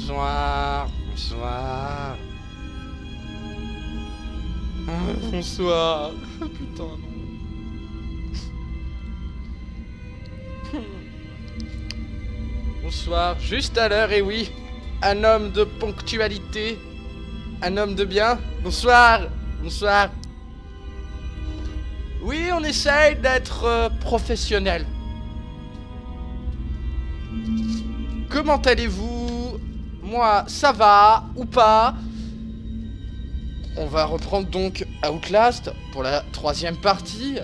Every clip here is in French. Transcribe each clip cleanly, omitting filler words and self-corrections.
Bonsoir. Bonsoir. Bonsoir. Putain, non. Bonsoir. Juste à l'heure, et oui. Un homme de ponctualité. Un homme de bien. Bonsoir. Bonsoir. Oui, on essaye d'être professionnel. Comment allez-vous? Moi, ça va ou pas? On va reprendre donc Outlast pour la 3e partie.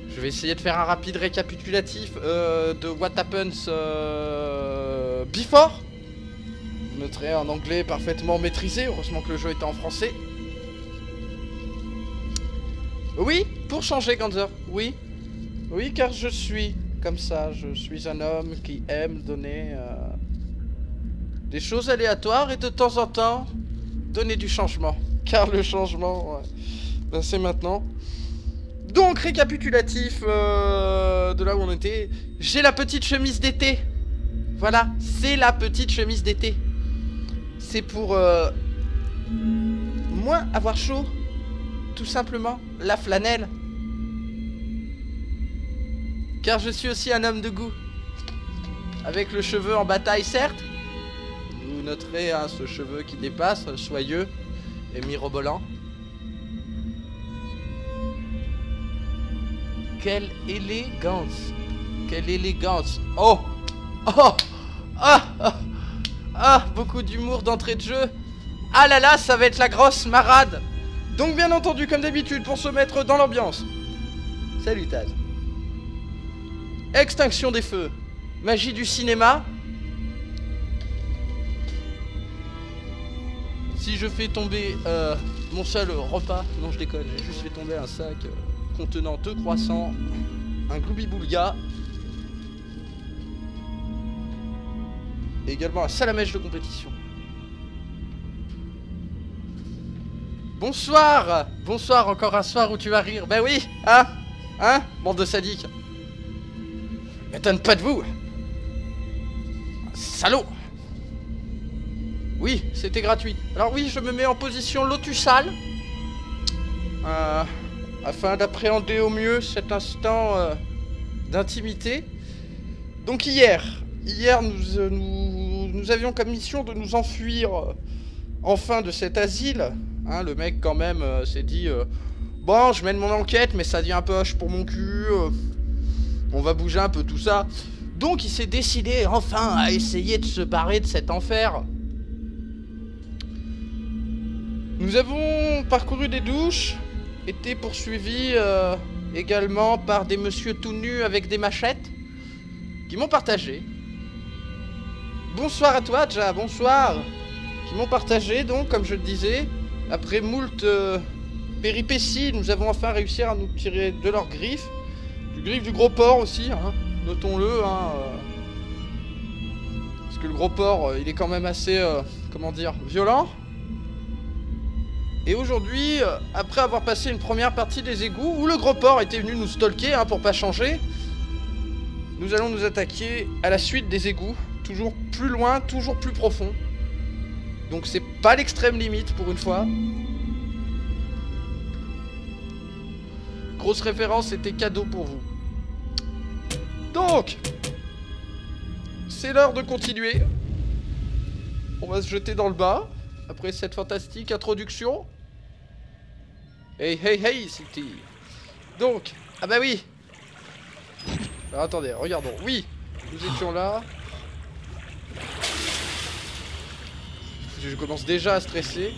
Je vais essayer de faire un rapide récapitulatif de What Happens Before. Vous noterez un anglais parfaitement maîtrisé. Heureusement que le jeu était en français. Oui, pour changer, Ganzer. Oui. Oui, car je suis comme ça. Je suis un homme qui aime donner des choses aléatoires et de temps en temps donner du changement. Car le changement, ouais, ben c'est maintenant. Donc, récapitulatif de là où on était. J'ai la petite chemise d'été. Voilà, c'est la petite chemise d'été. C'est pour moins avoir chaud. Tout simplement, la flanelle. Car je suis aussi un homme de goût. Avec le cheveu en bataille, certes. Vous noterez hein, ce cheveu qui dépasse, soyeux et mirobolant. Quelle élégance. Quelle élégance. Oh. Oh. Ah. Ah. Ah. Beaucoup d'humour d'entrée de jeu. Ah là là, ça va être la grosse marade. Donc bien entendu, comme d'habitude, pour se mettre dans l'ambiance. Salut Taz. Extinction des feux. Magie du cinéma. Si je fais tomber mon seul repas, non je déconne, j'ai juste fait tomber un sac contenant 2 croissants, un gloubi-boulga, et également un salamèche de compétition. Bonsoir. Bonsoir, encore un soir où tu vas rire. Ben oui, hein. Hein, bande de sadiques. M'étonne pas de vous. Salaud. Oui, c'était gratuit. Alors oui, je me mets en position lotusale. Afin d'appréhender au mieux cet instant d'intimité. Donc hier nous avions comme mission de nous enfuir enfin de cet asile. Hein, le mec quand même s'est dit bon, je mène mon enquête mais ça devient un peu hoche pour mon cul, on va bouger un peu tout ça. Donc il s'est décidé enfin à essayer de se barrer de cet enfer. Nous avons parcouru des douches, été poursuivis également par des messieurs tout nus avec des machettes qui m'ont partagé. Bonsoir à toi Ja, bonsoir. Qui m'ont partagé donc comme je le disais. Après moult péripéties, nous avons enfin réussi à nous tirer de leurs griffes. Du griffe du gros porc aussi, hein, notons-le. Hein, parce que le gros porc, il est quand même assez, comment dire, violent. Et aujourd'hui, après avoir passé une première partie des égouts, où le gros porc était venu nous stalker, hein, pour pas changer, nous allons nous attaquer à la suite des égouts. Toujours plus loin, toujours plus profond. Donc c'est pas l'extrême limite pour une fois. Grosse référence, c'était cadeau pour vous. Donc, c'est l'heure de continuer. On va se jeter dans le bas. Après cette fantastique introduction. Hey, hey, hey, City. Donc, ah bah oui. Alors attendez, regardons. Oui, nous étions là. Je commence déjà à stresser.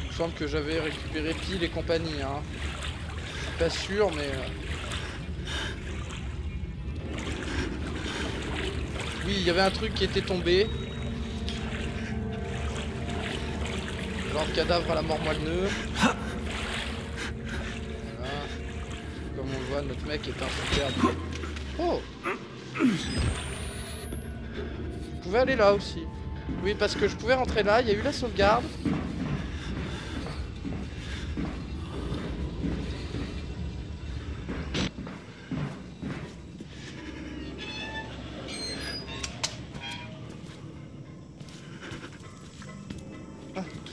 Il me semble que j'avais récupéré pile et compagnie, hein. Je suis pas sûr, mais... Oui, il y avait un truc qui était tombé. Genre de cadavre à la mort moelleux. Voilà. Comme on le voit, notre mec est un superbe. Oh! Je pouvais aller là aussi. Oui, parce que je pouvais rentrer là, il y a eu la sauvegarde.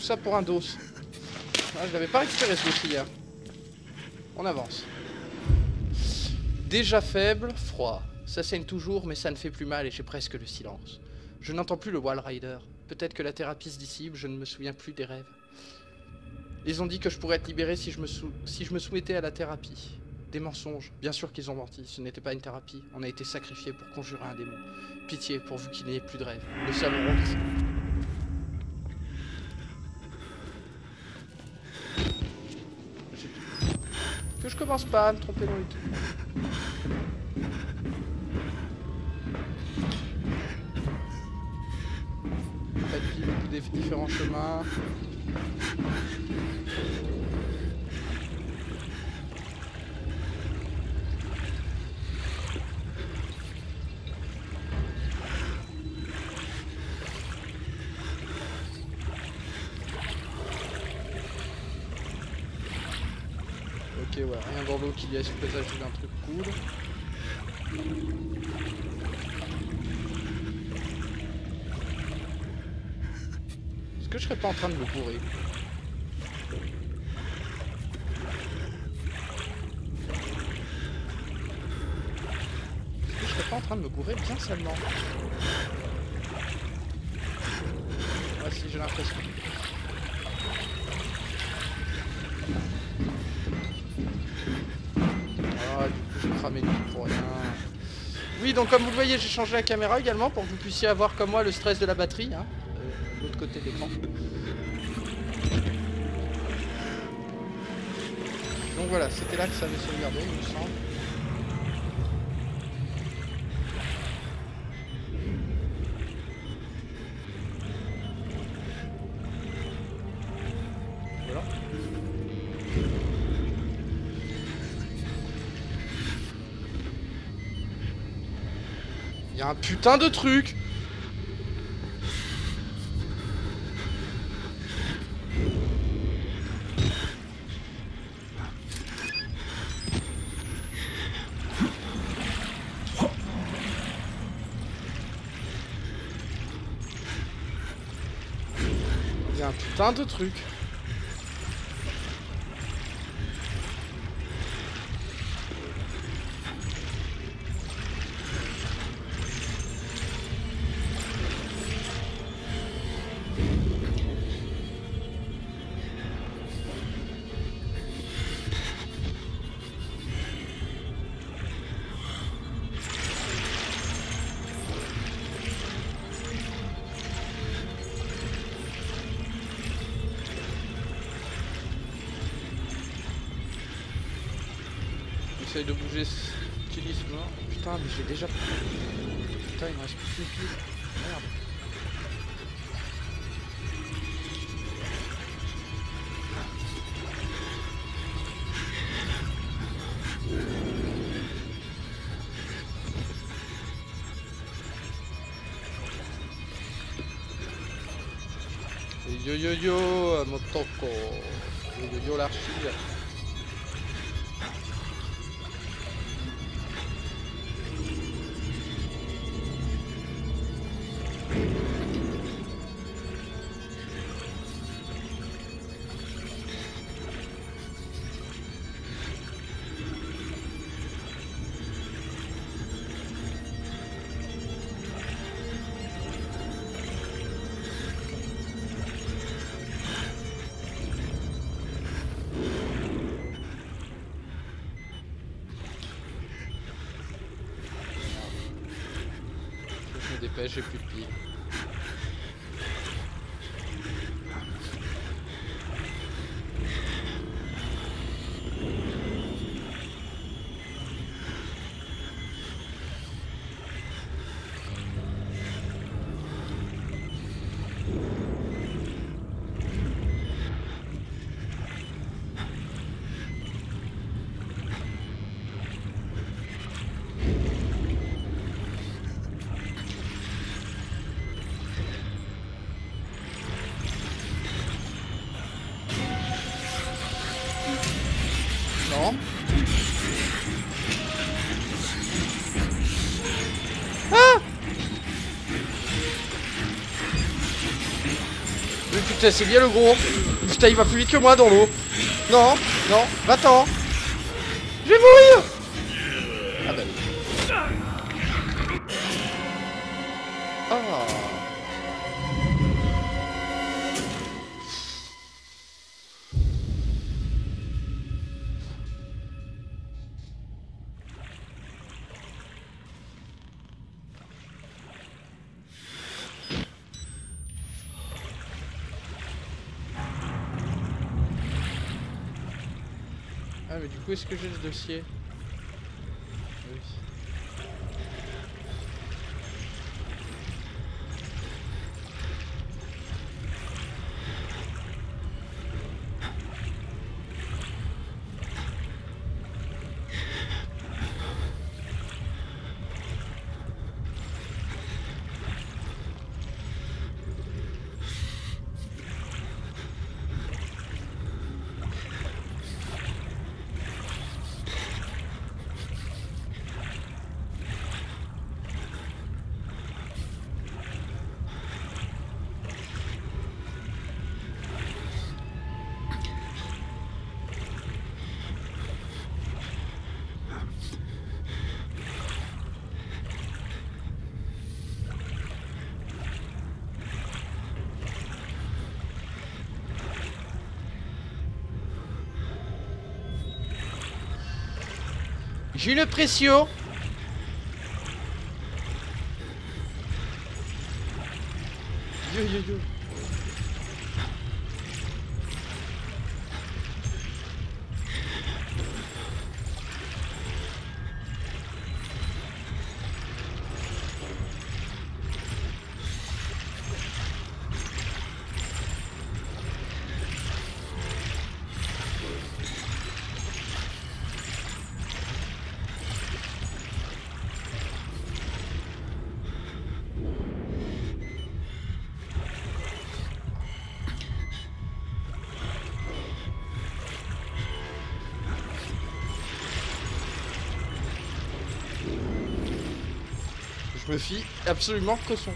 ça pour un dos. Ah, je l'avais pas récupéré ce dos hier. On avance. Déjà faible, froid. Ça saigne toujours, mais ça ne fait plus mal et j'ai presque le silence. Je n'entends plus le Wall Rider. Peut-être que la thérapie se dissipe, je ne me souviens plus des rêves. Ils ont dit que je pourrais être libéré si je me soumettais à la thérapie. Des mensonges. Bien sûr qu'ils ont menti. Ce n'était pas une thérapie. On a été sacrifié pour conjurer un démon. Pitié, pourvu qu'il n'y ait plus de rêves. Le salon rose. Que je commence pas à me tromper dans les trucs. Pas de pile, des différents chemins. Ok, ouais, rien dans l'eau qui laisse présager d'un truc cool. Est-ce que je serais pas en train de me bourrer? Est-ce que je serais pas en train de me bourrer bien salement? Ah si, j'ai l'impression. Ah, du coup j'ai cramé le truc pour rien. Oui, donc comme vous le voyez, j'ai changé la caméra également pour que vous puissiez avoir comme moi le stress de la batterie, hein, de l'autre côté de l'écran. Donc voilà, c'était là que ça avait sauvegardé, il me semble. Voilà. Il y a un putain de truc. Il y a un putain de truc. J'essaye de bouger ce stylisme-là. Putain, mais j'ai déjà... Putain, il me reste plus qu'une pile. Merde. Yo yo yo, Motoko. Yo yo yo, l'archive. Dépêche, j'ai plus de piles. putain, c'est bien le gros. Putain, il va plus vite que moi dans l'eau. Non, non, va-t'en. Je vais mourir. Ah bah oui. Oh. Ah mais du coup est-ce que j'ai le dossier? Oui. J'ai une pression. Yo yo yo. Je me fie absolument que son.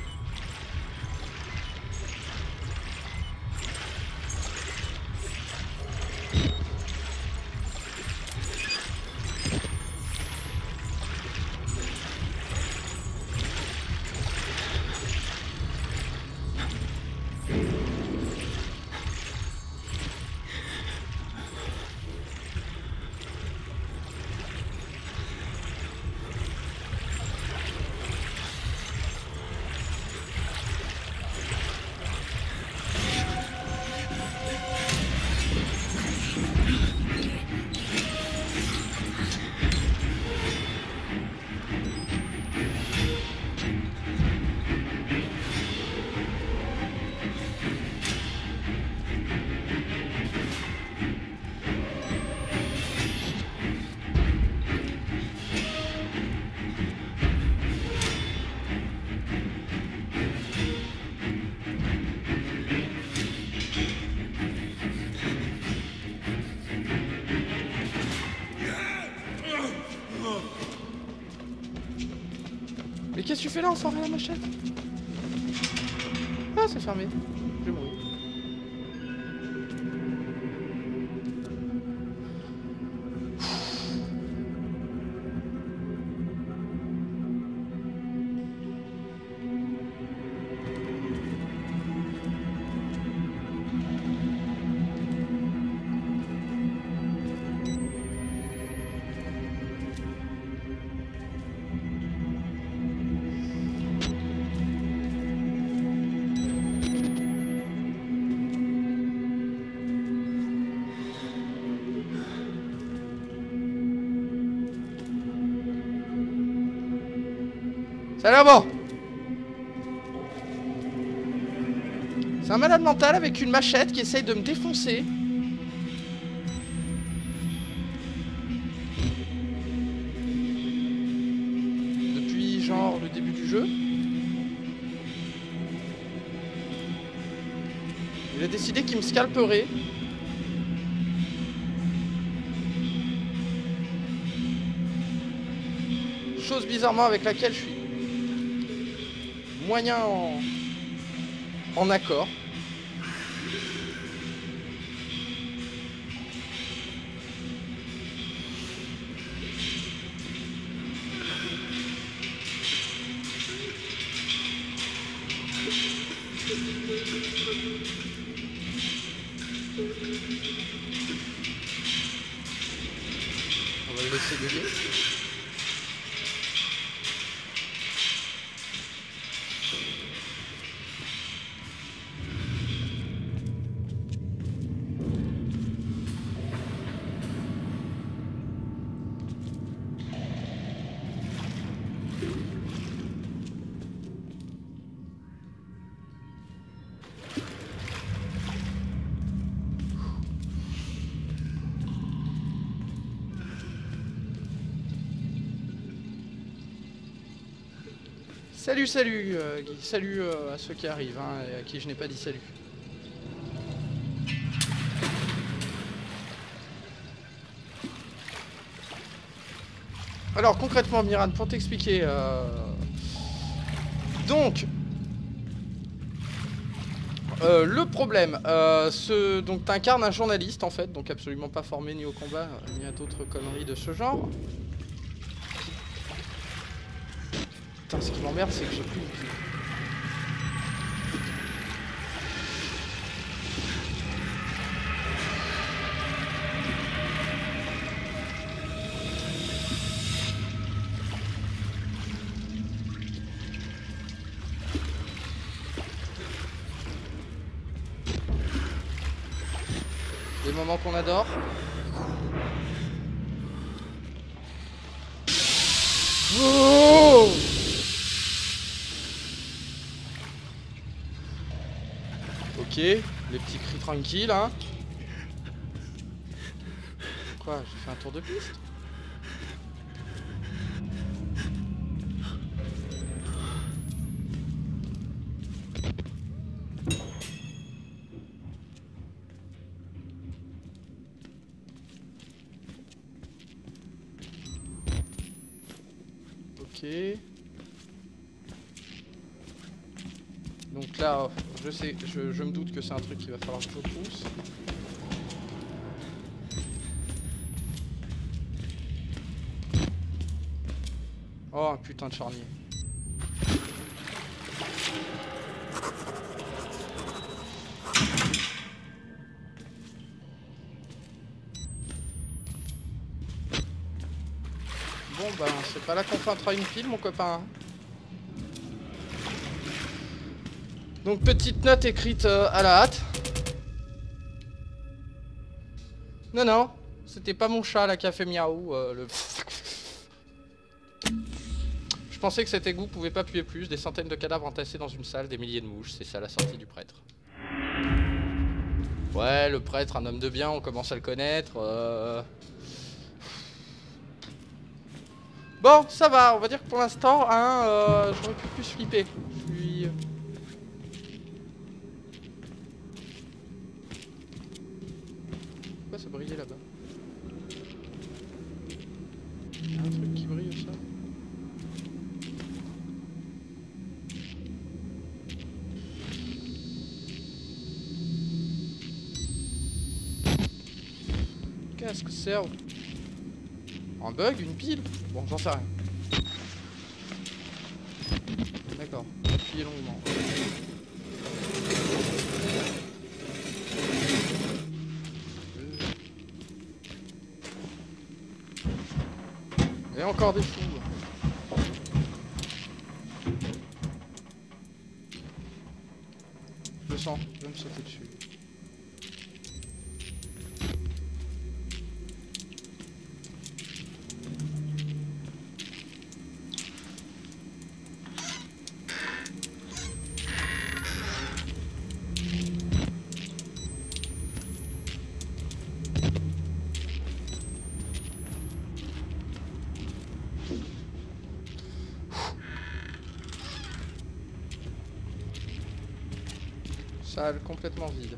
Mais qu'est-ce que tu fais là, enfoiré, la machette? Ah, c'est fermé. Je vais mourir. Salut, bon. C'est un malade mental avec une machette qui essaye de me défoncer. Depuis genre le début du jeu. Il a décidé qu'il me scalperait. Chose bizarrement avec laquelle je suis moyen en accord. On va le laisser gueuler. Salut, salut, Guy. Salut à ceux qui arrivent, hein, et à qui je n'ai pas dit salut. Alors concrètement, Miran, pour t'expliquer, donc le problème, donc t'incarnes un journaliste en fait, donc absolument pas formé ni au combat ni à d'autres conneries de ce genre. Putain, ce qui m'emmerde, c'est que j'ai plus de vie. Des moments qu'on adore. Oh! Ok, les petits cris tranquilles, hein. Quoi, j'ai fait un tour de piste? Ok. Donc là, je sais, je me doute que c'est un truc qu'il va falloir que je pousse. Oh, un putain de charnier. Bon bah, c'est pas là qu'on fait une pile, mon copain. Donc petite note écrite à la hâte. Non, non, c'était pas mon chat là qui a fait miaou. Je pensais que cet égout pouvait pas puer plus. Des centaines de cadavres entassés dans une salle, des milliers de mouches. C'est ça la sortie du prêtre. Ouais, le prêtre, un homme de bien, on commence à le connaître. Bon, ça va, on va dire que pour l'instant, hein, j'aurais pu plus flipper. Je suis... Pourquoi ça brillait là-bas? Il y a un truc qui brille ça. Qu'est-ce que c'est? Un bug? Une pile? Bon, j'en sais rien. D'accord, appuyez longuement. Et encore des fous. Je le sens, je vais me sauter dessus. Salle complètement vide.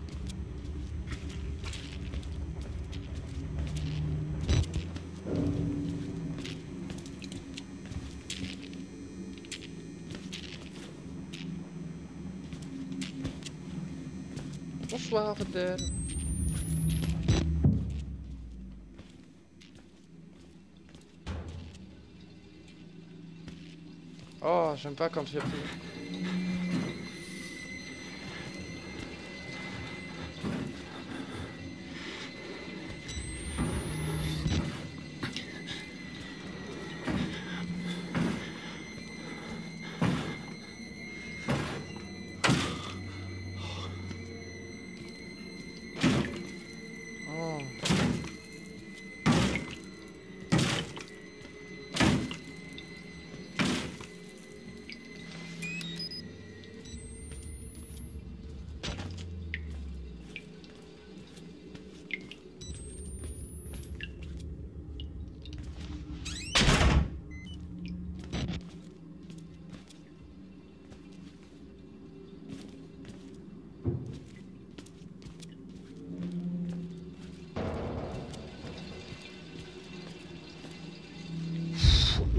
Bonsoir, Adèle. Oh, j'aime pas quand il y a plus.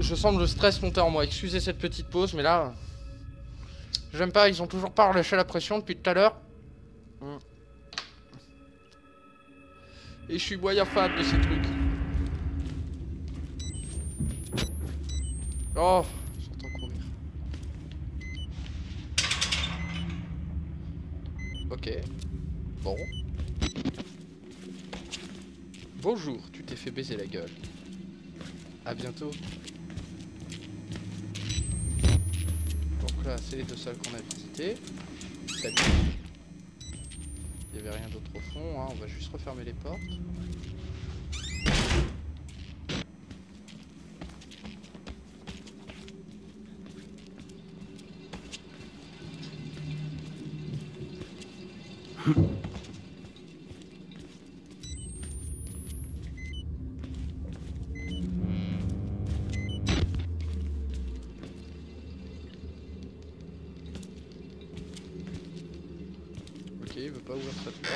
Je sens le stress monter en moi. Excusez cette petite pause, mais là... J'aime pas, ils ont toujours pas relâché la pression depuis tout à l'heure. Et je suis moyen fan de ces trucs. Oh, j'entends courir. Ok. Bon. Bonjour, tu t'es fait baiser la gueule. À bientôt. Donc là, c'est les deux salles qu'on a visitées. Salut. Il n'y avait rien d'autre au fond, hein. On va juste refermer les portes. Ok, il veut pas ouvrir cette porte.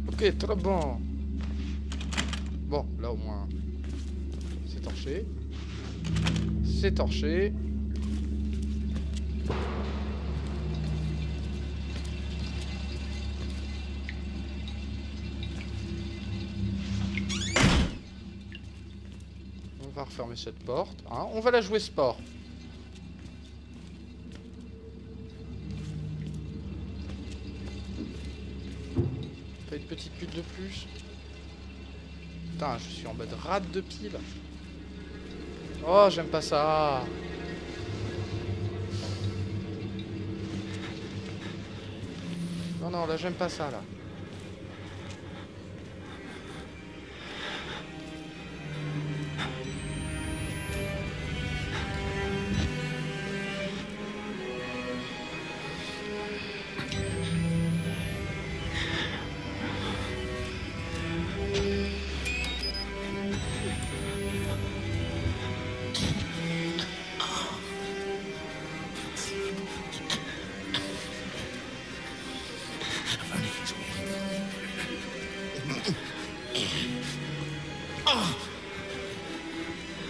Ok, très bon. Bon, là au moins, c'est torché. C'est torché. On va refermer cette porte. Hein. On va la jouer sport. Une petite pute de plus. Putain, je suis en mode rate de pile. Oh, j'aime pas ça. Non, non, là, j'aime pas ça, là.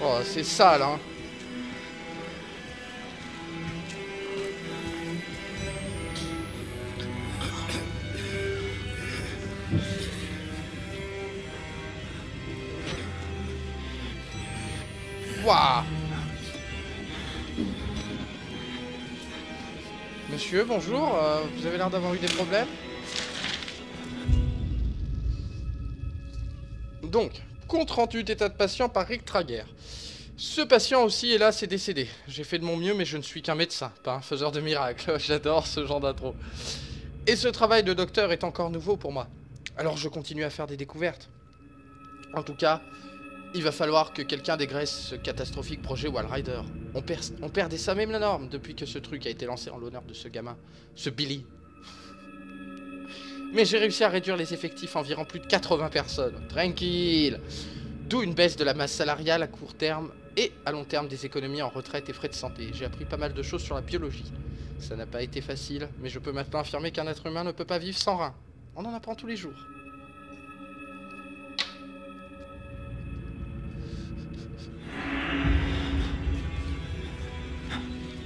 Oh, c'est sale, hein. Waouh. Monsieur, bonjour. Vous avez l'air d'avoir eu des problèmes. Donc, compte rendu d'état de patient par Rick Trager. Ce patient aussi, hélas, est décédé. J'ai fait de mon mieux, mais je ne suis qu'un médecin, pas un faiseur de miracles. J'adore ce genre d'intro. Et ce travail de docteur est encore nouveau pour moi. Alors je continue à faire des découvertes. En tout cas, il va falloir que quelqu'un dégraisse ce catastrophique projet Walrider. On perd des sommes énormes depuis que ce truc a été lancé en l'honneur de ce gamin, ce Billy. Mais j'ai réussi à réduire les effectifs à environ plus de 80 personnes. Tranquille. D'où une baisse de la masse salariale à court terme et à long terme des économies en retraite et frais de santé. J'ai appris pas mal de choses sur la biologie. Ça n'a pas été facile, mais je peux maintenant affirmer qu'un être humain ne peut pas vivre sans rein. On en apprend tous les jours.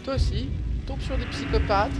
Toi aussi, tombe sur des psychopathes.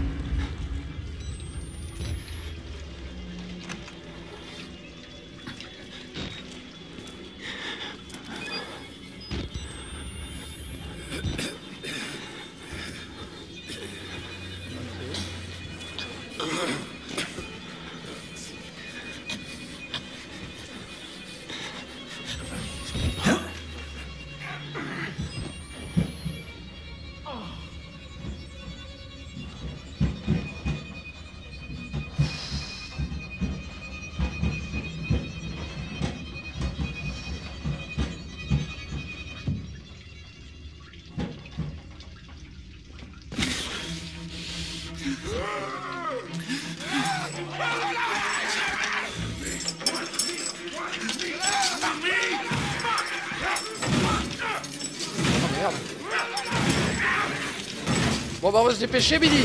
Bon bah on va se dépêcher, Billy.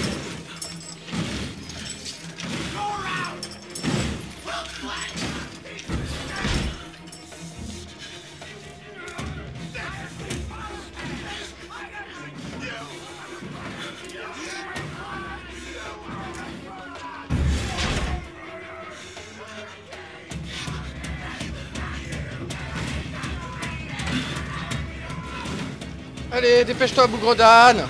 Allez, dépêche-toi, bougre d'âne.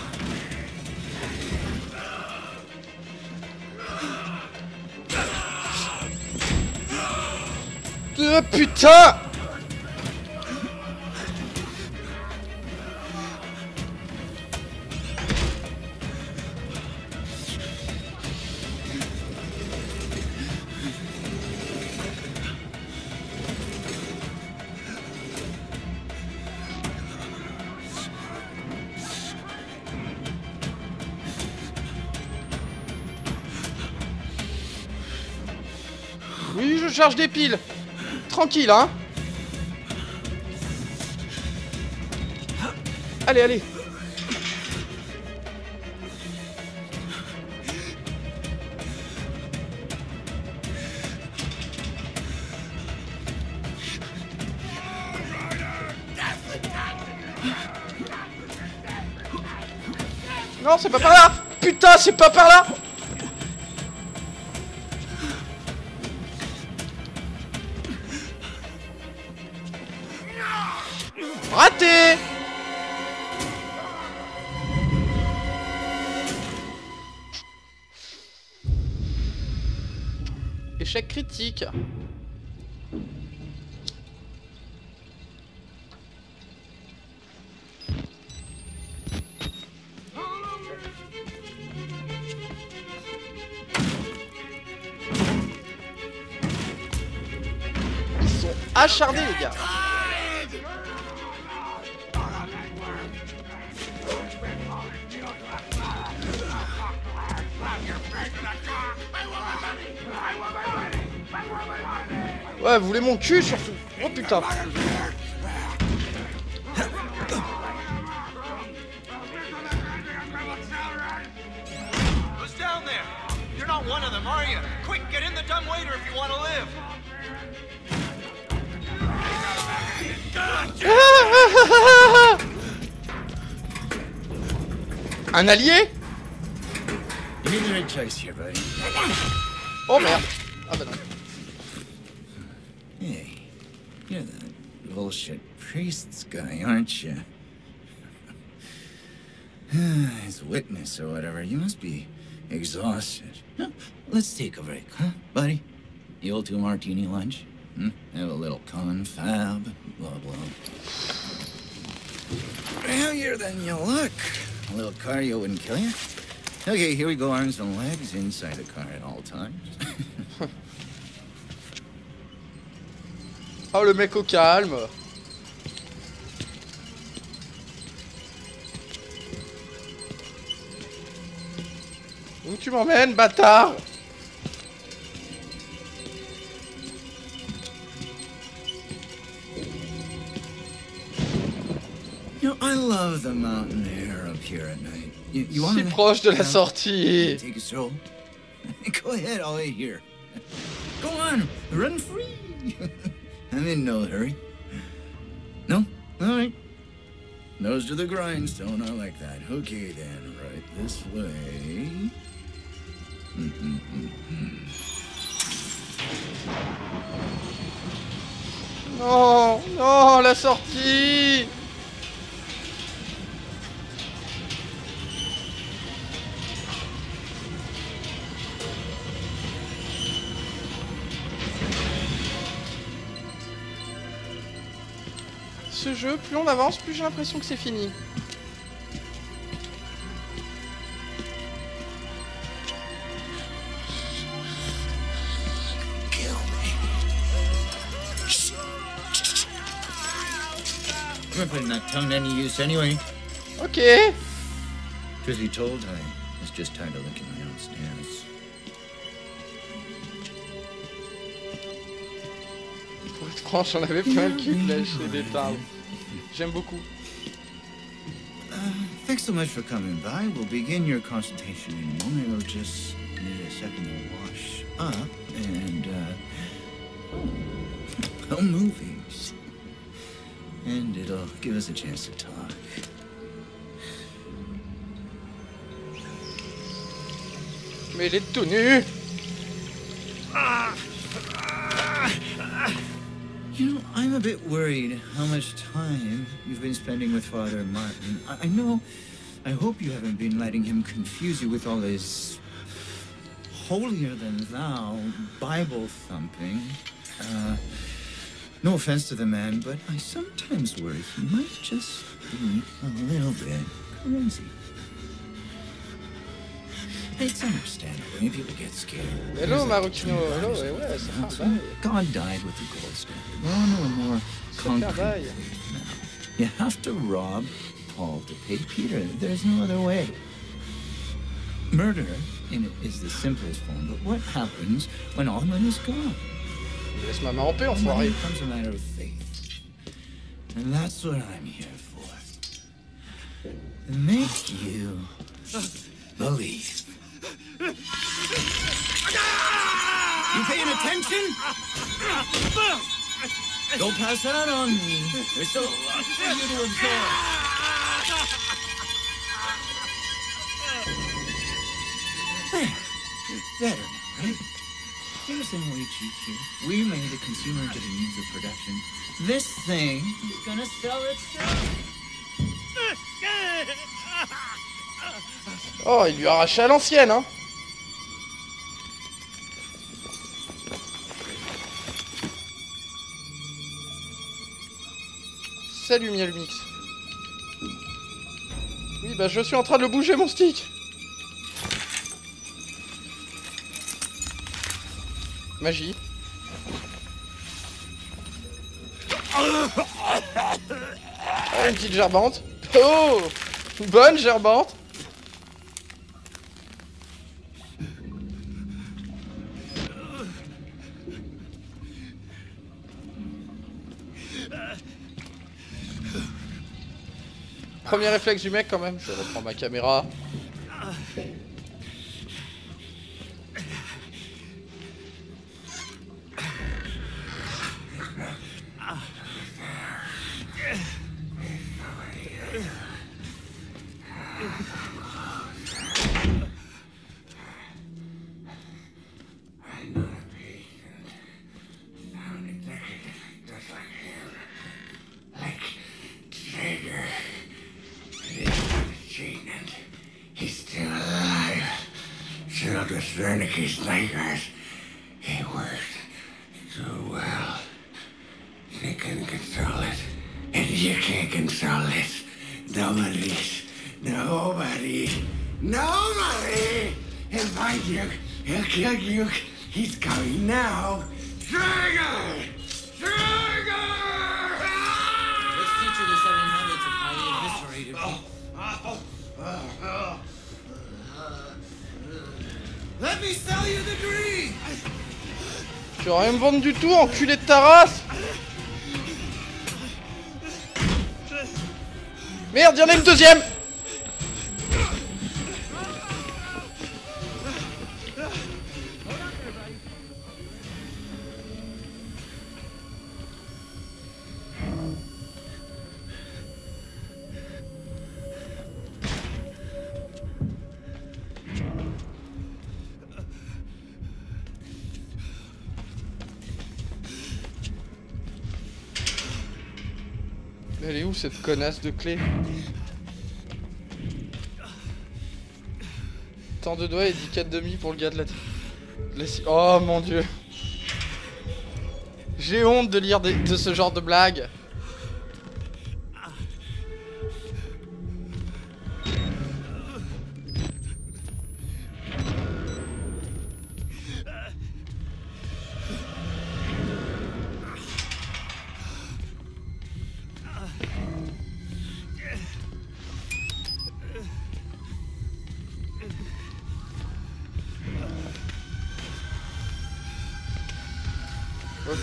Oh putain! Oui, je charge des piles. Tranquille, hein. Allez, allez. Non, c'est pas par là. Putain, c'est pas par là. Raté! Échec critique. Ils sont acharnés, les gars. Ouais, vous voulez mon cul surtout. Oh putain. Who's down there? You're not one of them, are you? Quick, get in the dumbwaiter if you want to live. Un allié? You made the right choice here, buddy. Oh merde. Ah bah non. Hey, you're the bullshit priests guy, aren't you? As witness or whatever, you must be exhausted. Huh? Let's take a break, huh, buddy? The old 2-martini lunch? Have a little confab, blah, blah. Heavier than you look. A little cardio wouldn't kill you. Okay, here we go, arms and legs inside the car at all times. Oh, le mec au calme. Où tu m'emmènes, bâtard? You know, I love the mountain air up here at night. You want Si proche de la sortie. Take a stroll? Go ahead, I'll wait here. Go on, run free. I'm in no hurry. No? All right. Nose to the grindstone, I like that. Okay then, right this way. Non, non, la sortie. Ce jeu, plus on avance, plus j'ai l'impression que c'est fini. We're putting that tongue to any use anyway. Ok. Truth be told, I was just tired of licking my own stairs. Pour être franc, j'en avais plein le cul de lâcher des timbres. J'aime beaucoup. Thanks so much for coming by. We'll begin your consultation in a moment. We'll just need a second to wash up and, movies. And it'll give us a chance to talk. Mais il est tout nu. You know, I'm a bit worried how much time you've been spending with Father Martin. I know, I hope you haven't been letting him confuse you with all his holier-than-thou Bible thumping. No offense to the man, but I sometimes worry he might just be a little bit crazy. It's understandable. When people get scared. Hello, Marukino. Hello, ouais, ça fait un bail. God died with the gold standard. We're on to a more Ça fait un concrete. bail. You have to rob Paul to pay Peter. There's no other way. Murder is the simplest form, but what happens when all money's gone? Laisse ma main en paix, Money enfoiré. becomes a matter of faith. And that's what I'm here for. To make you believe. You paying attention? Don't pass out on me. There's still a lot for you to absorb. There. Better now, right? Here's the way cheap here. We made the consumer into the means of production. This thing is gonna sell itself. Oh, il lui a arraché à l'ancienne, hein. Salut Mielmix. Oui, bah je suis en train de le bouger mon stick. Magie. Ah, une petite gerbante. Oh, bonne gerbante. Premier réflexe du mec quand même, je reprends ma caméra. Wernicke's nightmares. He worked so well. They couldn't control it. And you can't control it. Nobody. He'll find you. He'll kill you. He's coming now. Trigger! Let me sell you the dream! Tu vas rien me vendre du tout, enculé de ta race! Merde, y'en a une deuxième! Elle est où cette connasse de clé? Tant de doigts et 10 4,5 pour le gars de la... Oh mon dieu. J'ai honte de lire de ce genre de blagues. Ok.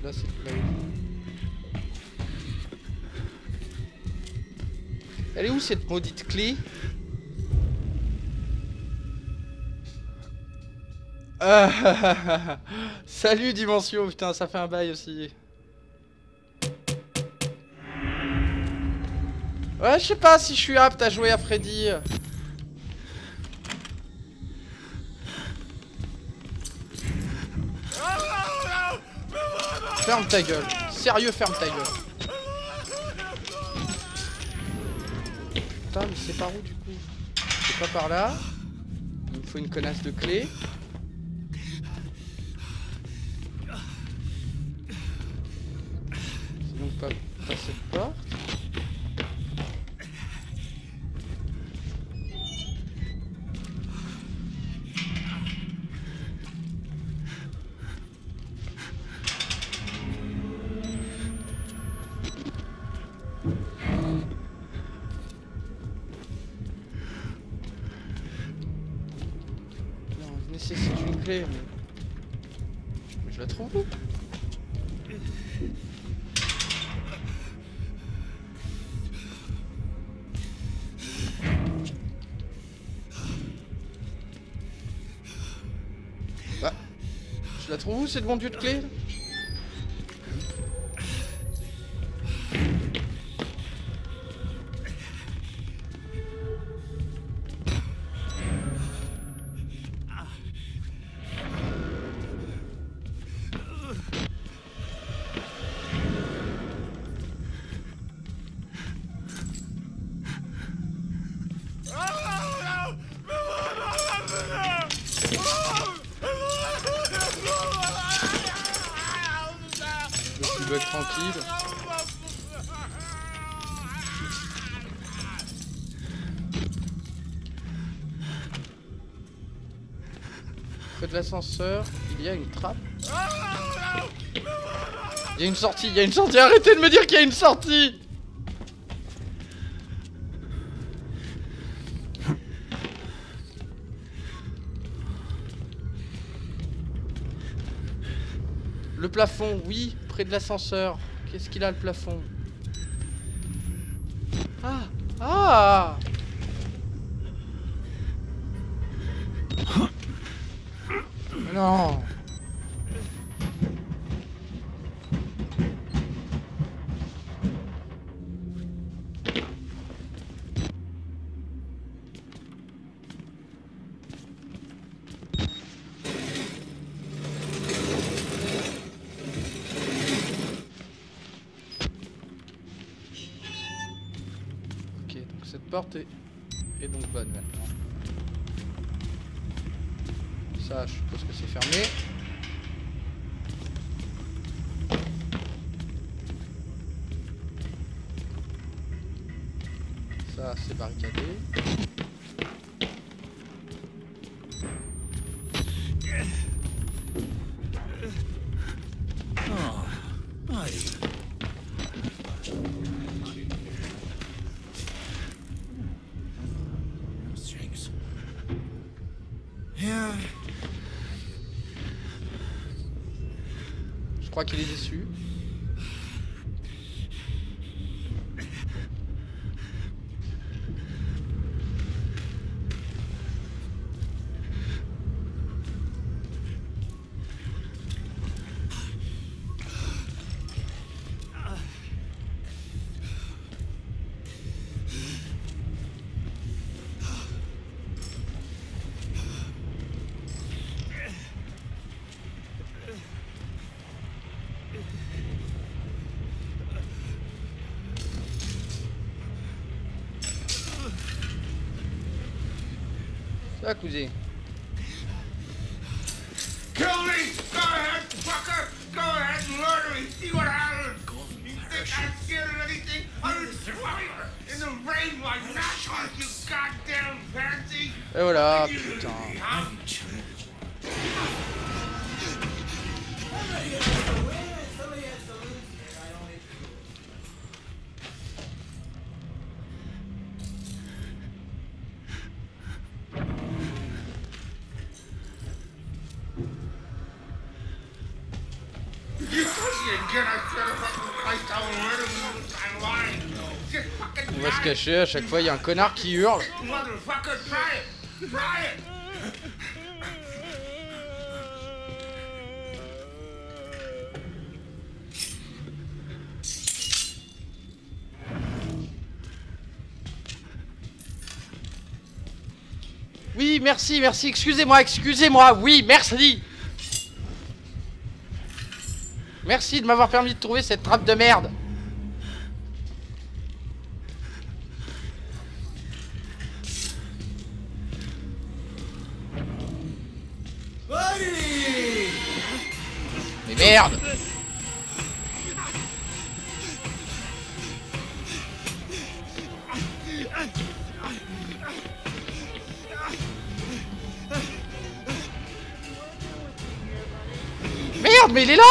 Là, c'est là. Elle est où cette maudite clé? Salut Dimension, putain, ça fait un bail aussi. Ouais, je sais pas si je suis apte à jouer à Freddy. Ferme ta gueule. Sérieux, ferme ta gueule. Putain, mais c'est par où du coup? C'est pas par là. Il me faut une connasse de clé. C'est donc pas cette porte. Nécessite une clé, mais je la trouve où? Bah, je la trouve où cette bon Dieu de clé? Je veux être tranquille. Près de l'ascenseur, il y a une trappe. Il y a une sortie, il y a une sortie. Arrêtez de me dire qu'il y a une sortie. Le plafond, oui, près de l'ascenseur. Qu'est-ce qu'il a le plafond? pas. Non. Ok, donc cette porte est donc bonne maintenant. Ça, je suppose que c'est fermé. Ça, c'est barricadé. Oh, buddy. Strings. Yeah. Je crois qu'il est déçu. Ça, cousin. Kill me! Go ahead, fucker! Go ahead and murder me! See what happens! You think I'm scared of anything? I'm a survivor in the rain like that, you goddamn pansy! Et voilà, putain. On va se cacher, à chaque fois il y a un connard qui hurle. Motherfucker, try it! Try it! Oui, merci, merci, excusez-moi, oui, merci. Merci de m'avoir permis de trouver cette trappe de merde. Mais merde. Merde, mais il est là.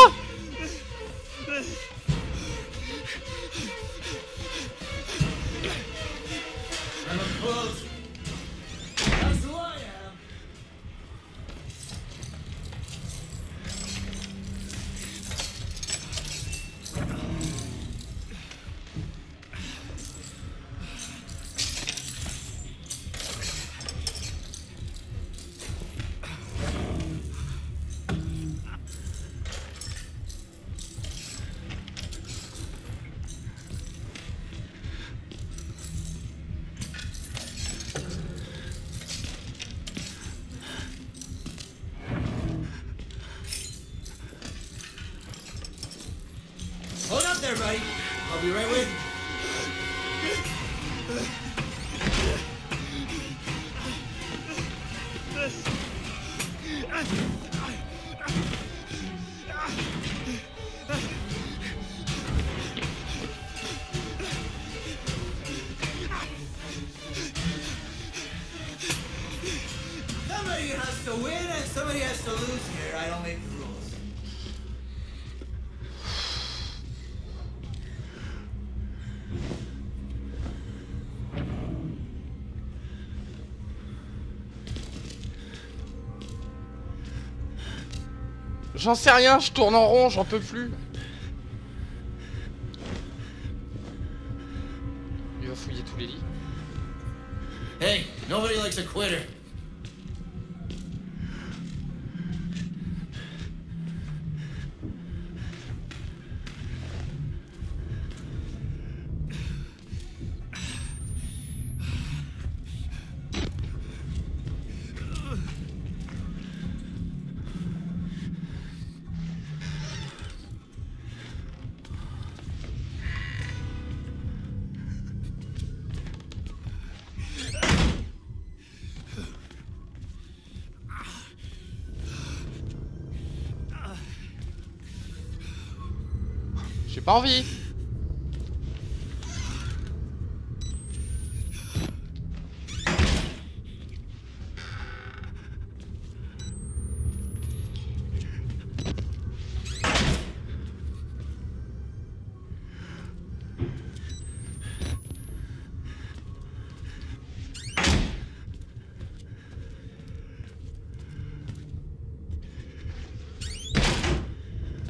Hold up there, buddy. I'll be right with you. Somebody has to win and somebody has to lose here. I don't make the rules. J'en sais rien, je tourne en rond, j'en peux plus. Il va fouiller tous les lits. Hey, nobody likes a quitter. J'ai pas envie.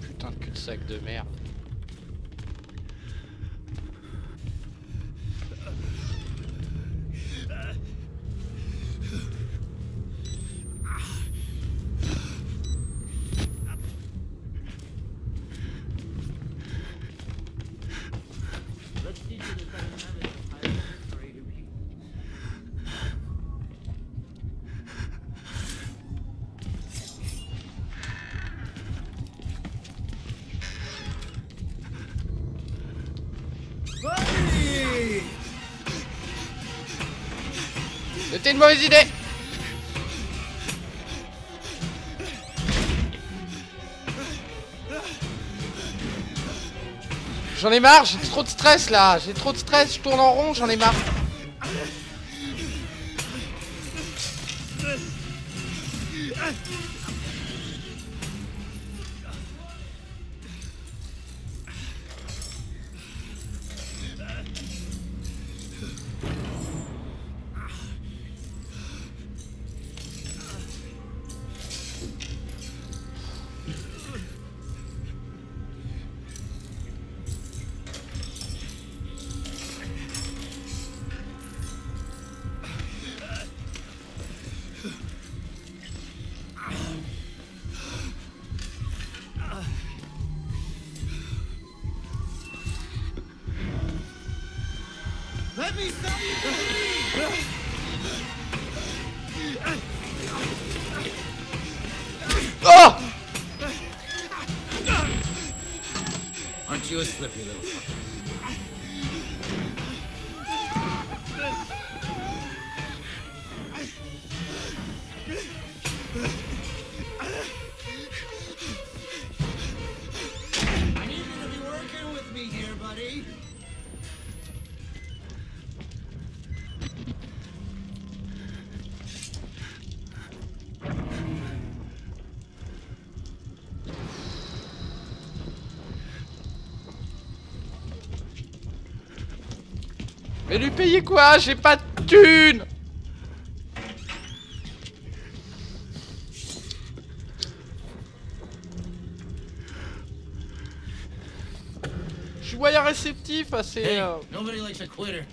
Putain de cul-de-sac de merde. C'était une mauvaise idée. J'en ai marre, j'ai trop de stress là. J'ai trop de stress, je tourne en rond, j'en ai marre. Let me sell you the lead! Oh! Aren't you a slippy little fucker? I need you to be working with me here, buddy. Mais lui payer quoi? J'ai pas de thunes. Je suis moyen réceptif à ces... Hey, nobody likes a quitter.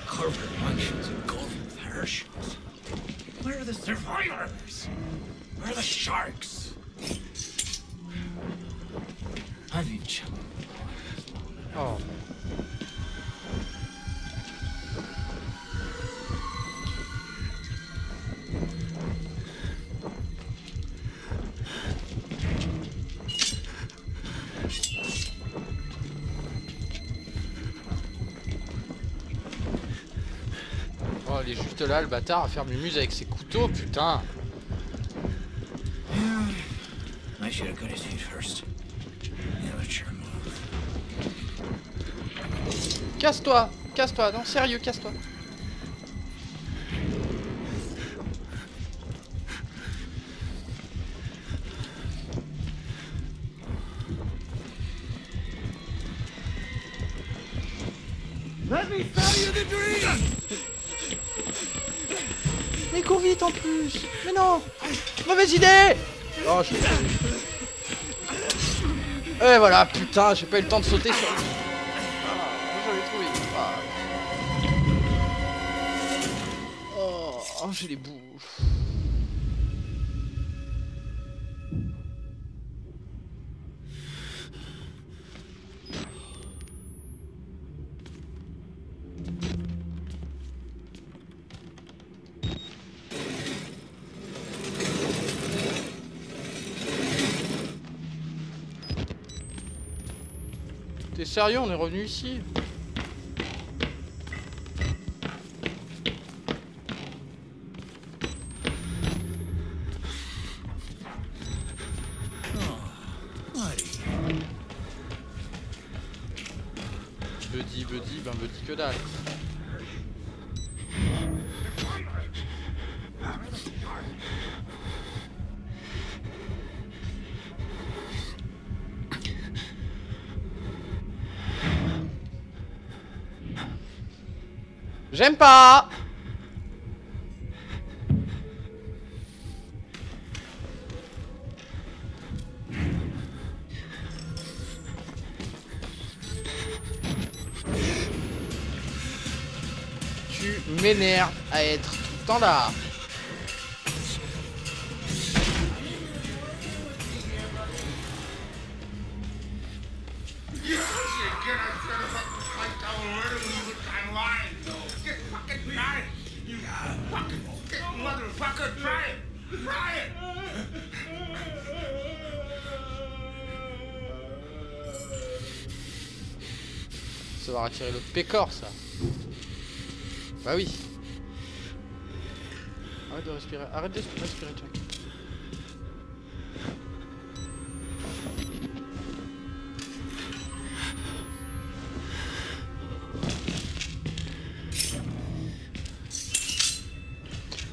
Corporate luncheons and golden parachutes. Where are the survivors? Where are the sharks? I've been chilling. Oh. Oh, elle est juste reste là, le bâtard, à faire mumuse avec ses couteaux, putain. I should have cut his feet first. Amateur move. Casse-toi, casse-toi, non, sérieux, casse-toi. Let me tell you the dream! Mais cours vite en plus. Mais non. Mauvaise idée. Oh, je l'ai trouvé. Et voilà, putain, j'ai pas eu le temps de sauter sur... Ah, je l'ai trouvé. Ah. Oh, j'ai les bouts. T'es sérieux, on est revenu ici? Buddy, ben buddy que dalle. J'aime pas. Tu m'énerves à être tout le temps là. Ça va retirer le pécor, ça. Bah oui. Arrête de respirer. Arrête de respirer, Jack.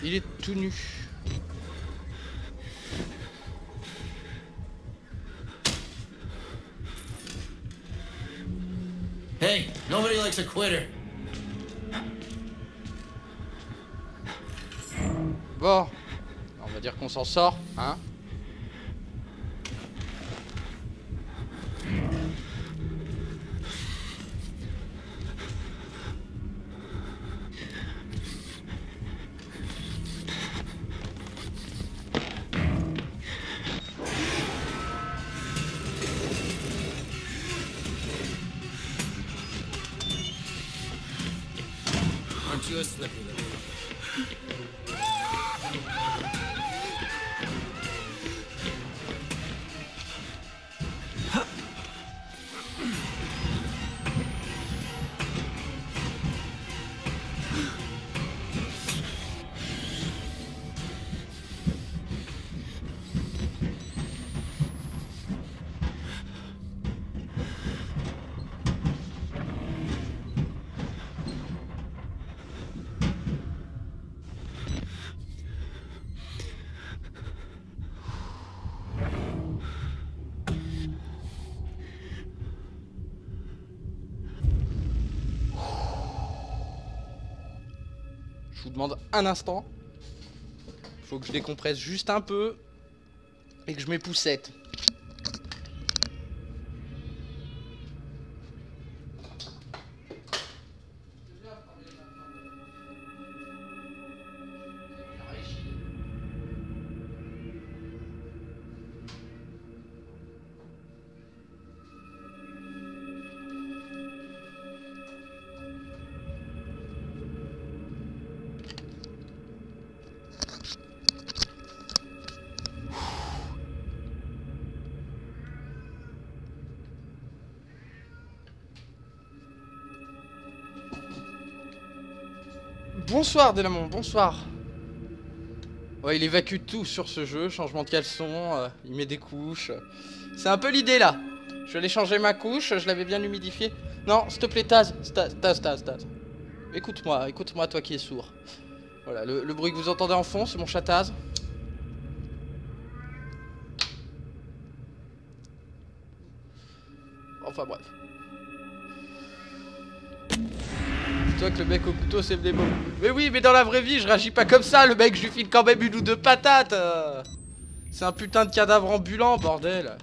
Il est tout nu. Hey, nobody likes a quitter. Bon, on va dire qu'on s'en sort, hein. Aren't you a slippy little... Je vous demande un instant. Faut que je décompresse juste un peu et que je m'époussette. Bonsoir Délamon, bonsoir. Ouais, il évacue tout sur ce jeu, changement de caleçon, il met des couches. C'est un peu l'idée là. Je vais aller changer ma couche, je l'avais bien humidifiée. Non, s'il te plaît, Taz. Écoute-moi, écoute-moi, toi qui es sourd. Voilà, le bruit que vous entendez en fond, c'est mon chat Taz. Enfin bref. Dis-toi que le mec au couteau c'est des mots. Mais oui, mais dans la vraie vie, je réagis pas comme ça. Le mec, je lui file quand même une ou deux patates. C'est un putain de cadavre ambulant, bordel.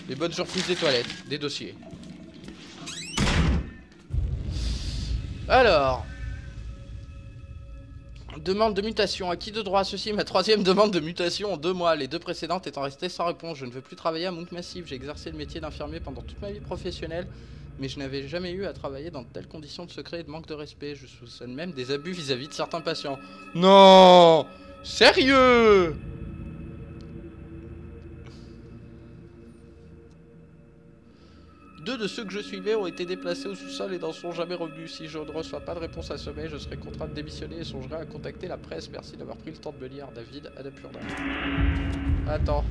Les bonnes surprises des toilettes, des dossiers. Alors. Demande de mutation. Acquis de droit. Ceci est ma 3e demande de mutation en 2 mois. Les 2 précédentes étant restées sans réponse. Je ne veux plus travailler à Monk Massif. J'ai exercé le métier d'infirmier pendant toute ma vie professionnelle. Mais je n'avais jamais eu à travailler dans de telles conditions de secret et de manque de respect. Je soupçonne même des abus vis-à-vis de certains patients. Non! Sérieux? Deux de ceux que je suivais ont été déplacés au sous-sol et n'en sont jamais revenus. Si je ne reçois pas de réponse à ce mail, je serai contraint de démissionner et songerai à contacter la presse. Merci d'avoir pris le temps de me lire. David Adapurda. Attends.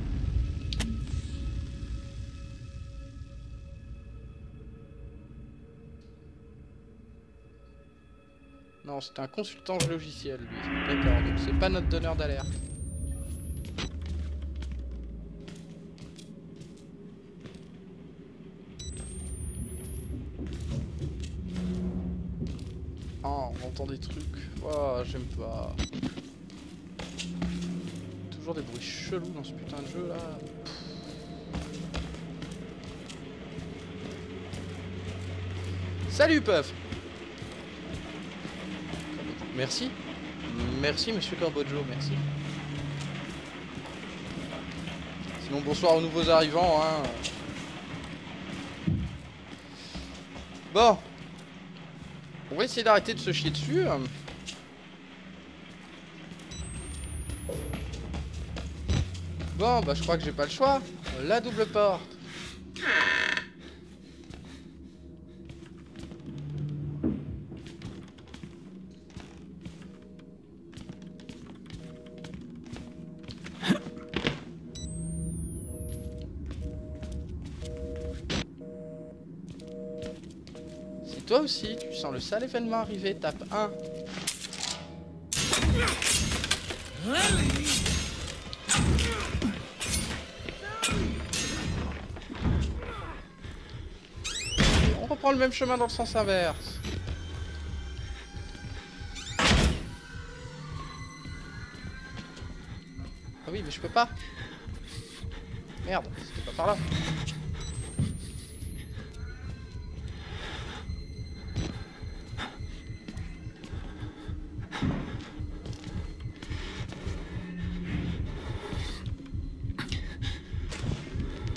Non, c'était un consultant logiciel, lui. D'accord, donc c'est pas notre donneur d'alerte. Oh, on entend des trucs. Oh, j'aime pas. Toujours des bruits chelous dans ce putain de jeu là. Salut Puff. Merci. Merci monsieur Corbojo, merci. Sinon bonsoir aux nouveaux arrivants hein. Bon. On va essayer d'arrêter de se chier dessus. Bon, bah je crois que j'ai pas le choix. La double porte. Toi aussi, tu sens le sale événement arriver, tape 1. On reprend le même chemin dans le sens inverse. Ah oui, mais je peux pas. Merde, c'était pas par là.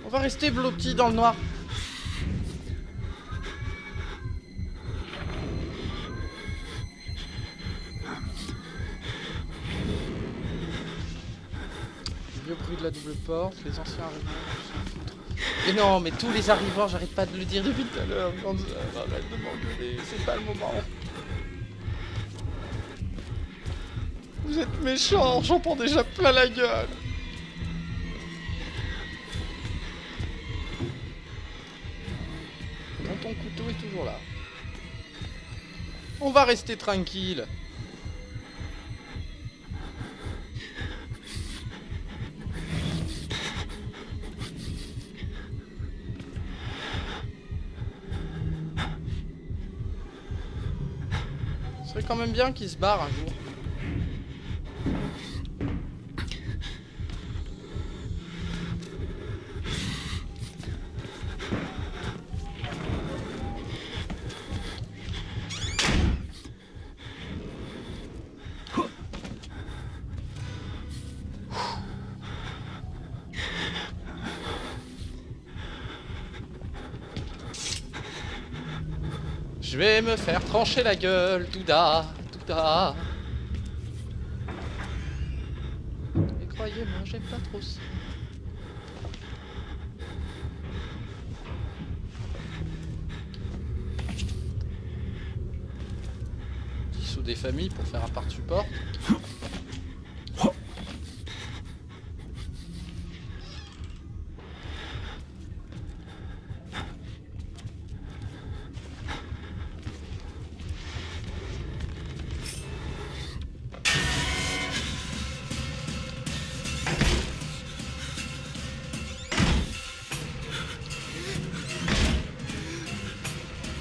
On va rester blotti dans le noir. Le vieux bruit de la double porte, les anciens arrivants. Mais non, mais tous les arrivants, j'arrête pas de le dire depuis tout à l'heure. Arrête de m'engueuler, c'est pas le moment. Vous êtes méchants, j'en prends déjà plein la gueule. Ton couteau est toujours là. On va rester tranquille. Ce serait quand même bien qu'il se barre un jour. Je vais me faire trancher la gueule, Douda, Douda. Et croyez-moi, j'aime pas trop ça. ou des familles pour faire un part support.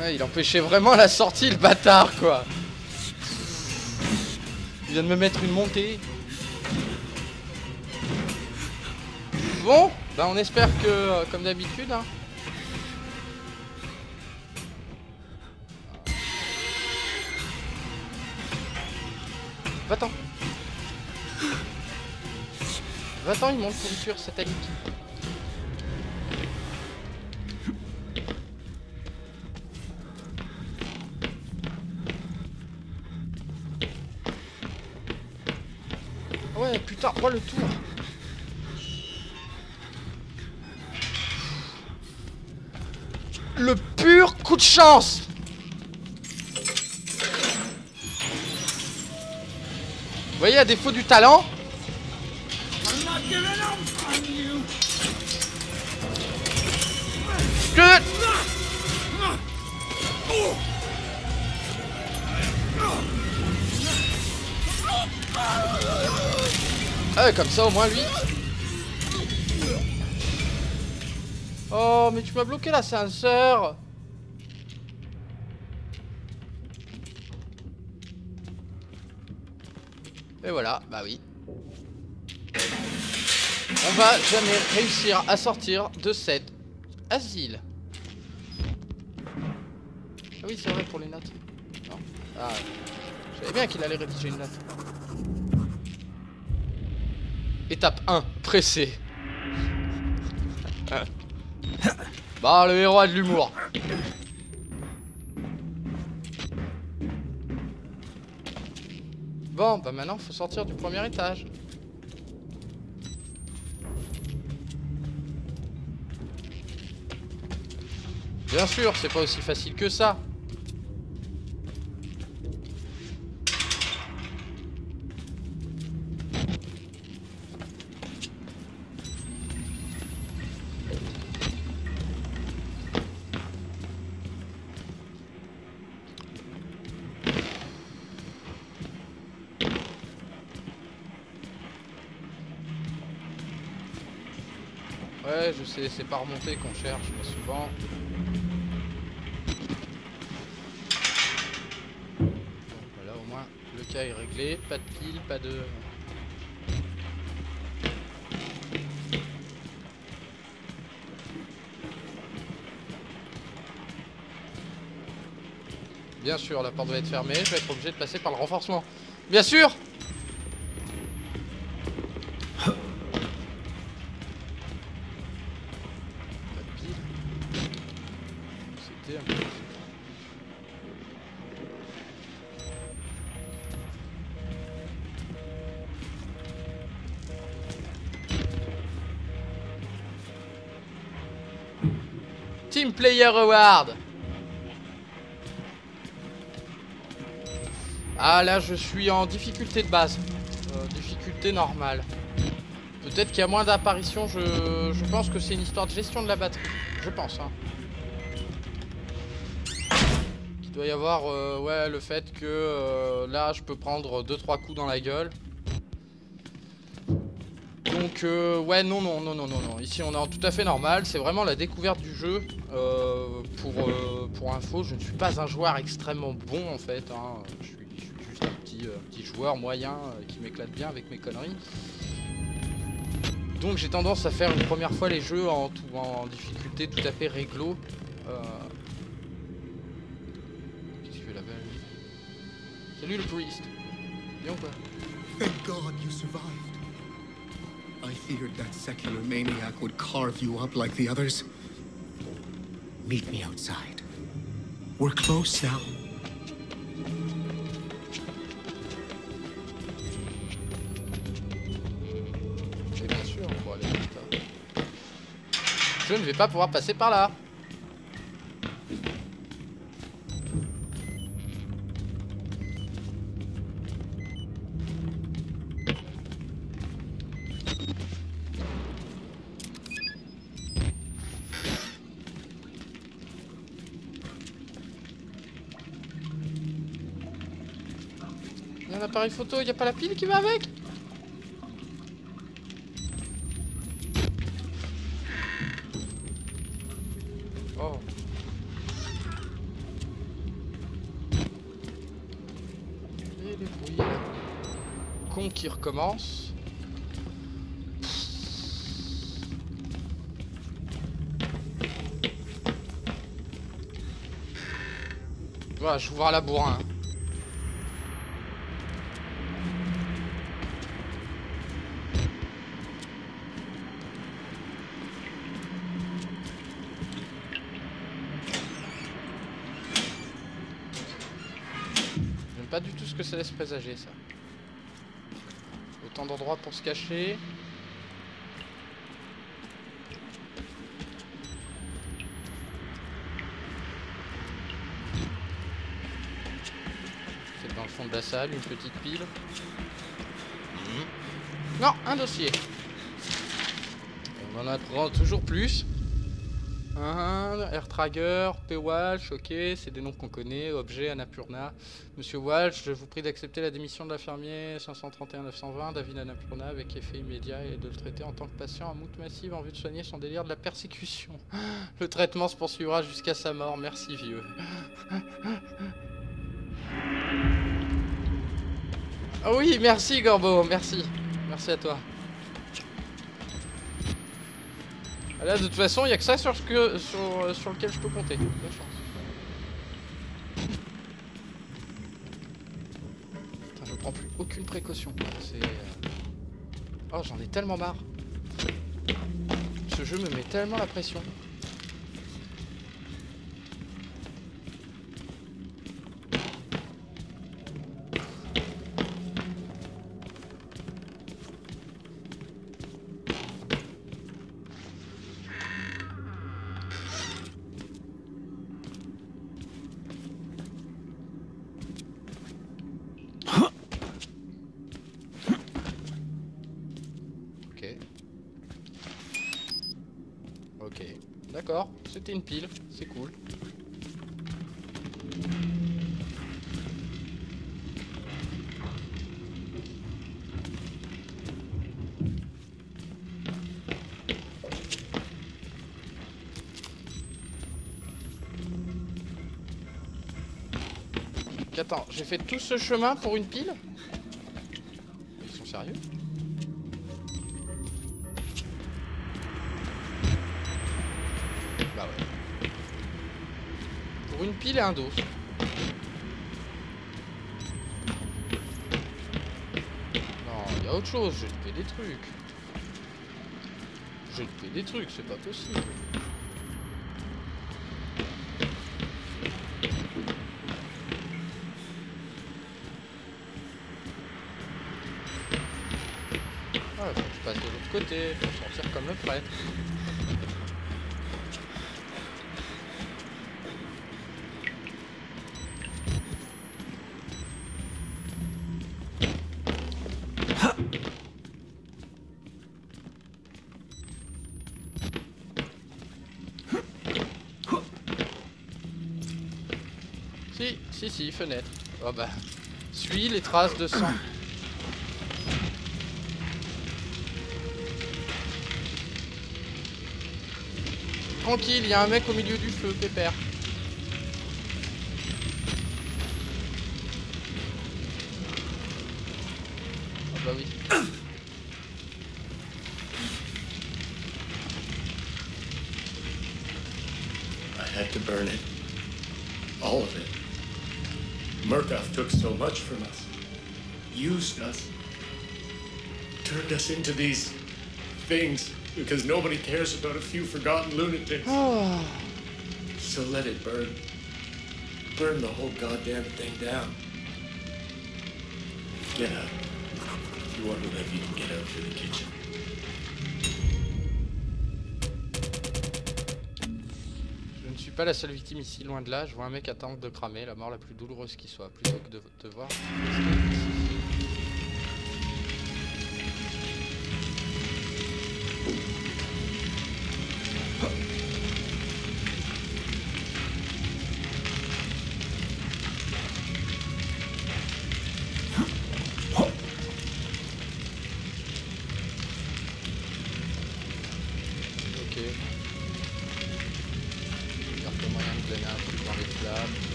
Ouais, il empêchait vraiment la sortie, le bâtard, quoi. Il vient de me mettre une montée. Bon, bah on espère que, comme d'habitude, hein. Va-t'en. Va-t'en, il monte pourriture satanique. Ouais, putain, oh le tour. Le pur coup de chance. Vous voyez, à défaut du talent. Ah ouais, comme ça au moins lui. Oh mais tu m'as bloqué l'ascenseur. Et voilà, bah oui. On va jamais réussir à sortir de cet asile. Ah oui c'est vrai pour les notes. Non. Ah, je savais bien qu'il allait rédiger une note. Étape 1, pressé. Bah, le héros a de l'humour. Bon, bah maintenant, faut sortir du premier étage. Bien sûr, c'est pas aussi facile que ça. Ouais, je sais, c'est pas remonté qu'on cherche, mais souvent. Bon, voilà, au moins, le cas est réglé. Pas de pile, pas de... Bien sûr, la porte va être fermée, je vais être obligé de passer par le renforcement. Bien sûr! Team Player Award. Ah là je suis en difficulté de base. Difficulté normale. Peut-être qu'il y a moins d'apparitions, je pense que c'est une histoire de gestion de la batterie. Je pense hein. Il doit y avoir ouais, le fait que là je peux prendre 2-3 coups dans la gueule. Donc ouais non. Ici on est en tout à fait normal. C'est vraiment la découverte du jeu. Pour info, je ne suis pas un joueur extrêmement bon en fait hein. Je suis juste un petit joueur moyen qui m'éclate bien avec mes conneries. Donc j'ai tendance à faire une première fois les jeux en difficulté tout à fait réglo. Qu'est-ce qu'il fait là-bas lui? Salut le priest. Bien ou quoi? Thank God you survived. I feared that secular maniac would carve you up like the others. Meet me outside. We're close now. Et bien sûr, on va aller comme ça. Je ne vais pas pouvoir passer par là. Il y a un appareil photo, il n'y a pas la pile qui va avec? Oh. Et les bruits. Con qui recommence. Voilà, je vais voir la bourrin. J'aime pas du tout ce que ça laisse présager, ça. Autant d'endroits pour se cacher. C'est dans le fond de la salle, une petite pile. Non, un dossier. On en apprend toujours plus. Airtrigger, P. Walsh, ok, c'est des noms qu'on connaît. Objet, Annapurna. Monsieur Walsh, je vous prie d'accepter la démission de l'infirmier 531-920, David Annapurna, avec effet immédiat, et de le traiter en tant que patient à moute massive en vue de soigner son délire de la persécution. Le traitement se poursuivra jusqu'à sa mort. Merci, vieux. Oh oui, merci, Gorbo, merci. Merci à toi. Là, de toute façon, il n'y a que ça sur lequel je peux compter. De la chance. Putain, je prends plus aucune précausion. C'est... Oh, j'en ai tellement marre. Ce jeu me met tellement la pression. Ok, d'accord, c'était une pile, c'est cool. Attends, j'ai fait tout ce chemin pour une pile? Ils sont sérieux? Bah ouais. Pour une pile et un dos. Non, il y a autre chose, j'ai loupé des trucs. J'ai loupé des trucs, c'est pas possible. Ah, faut que je passe de l'autre côté, faut sortir comme le prêtre. Si, fenêtre. Oh bah, suis les traces de sang. Tranquille, il y a un mec au milieu du feu, pépère. Ah bah oui. I had to burn it. All of it. Murkoff took so much from us. Used us. Turned us into these things because nobody cares about a few forgotten lunatics. Oh. So let it burn. Burn the whole goddamn thing down. Get out. If you want to live, you can get out through the kitchen. Je ne suis pas la seule victime ici, loin de là. Je vois un mec attendre de cramer, la mort la plus douloureuse qui soit, plutôt que de te voir.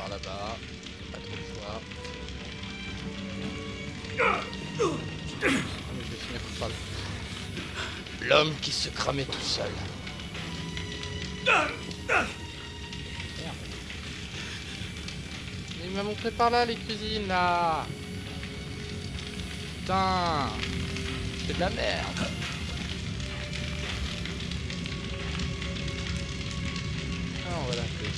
par là-bas. Pas trop de choix. Mais je vais finir par l'homme qui se cramait tout seul. Merde. Il m'a montré par là les cuisines là. Putain. C'est de la merde. Ah voilà, c'est le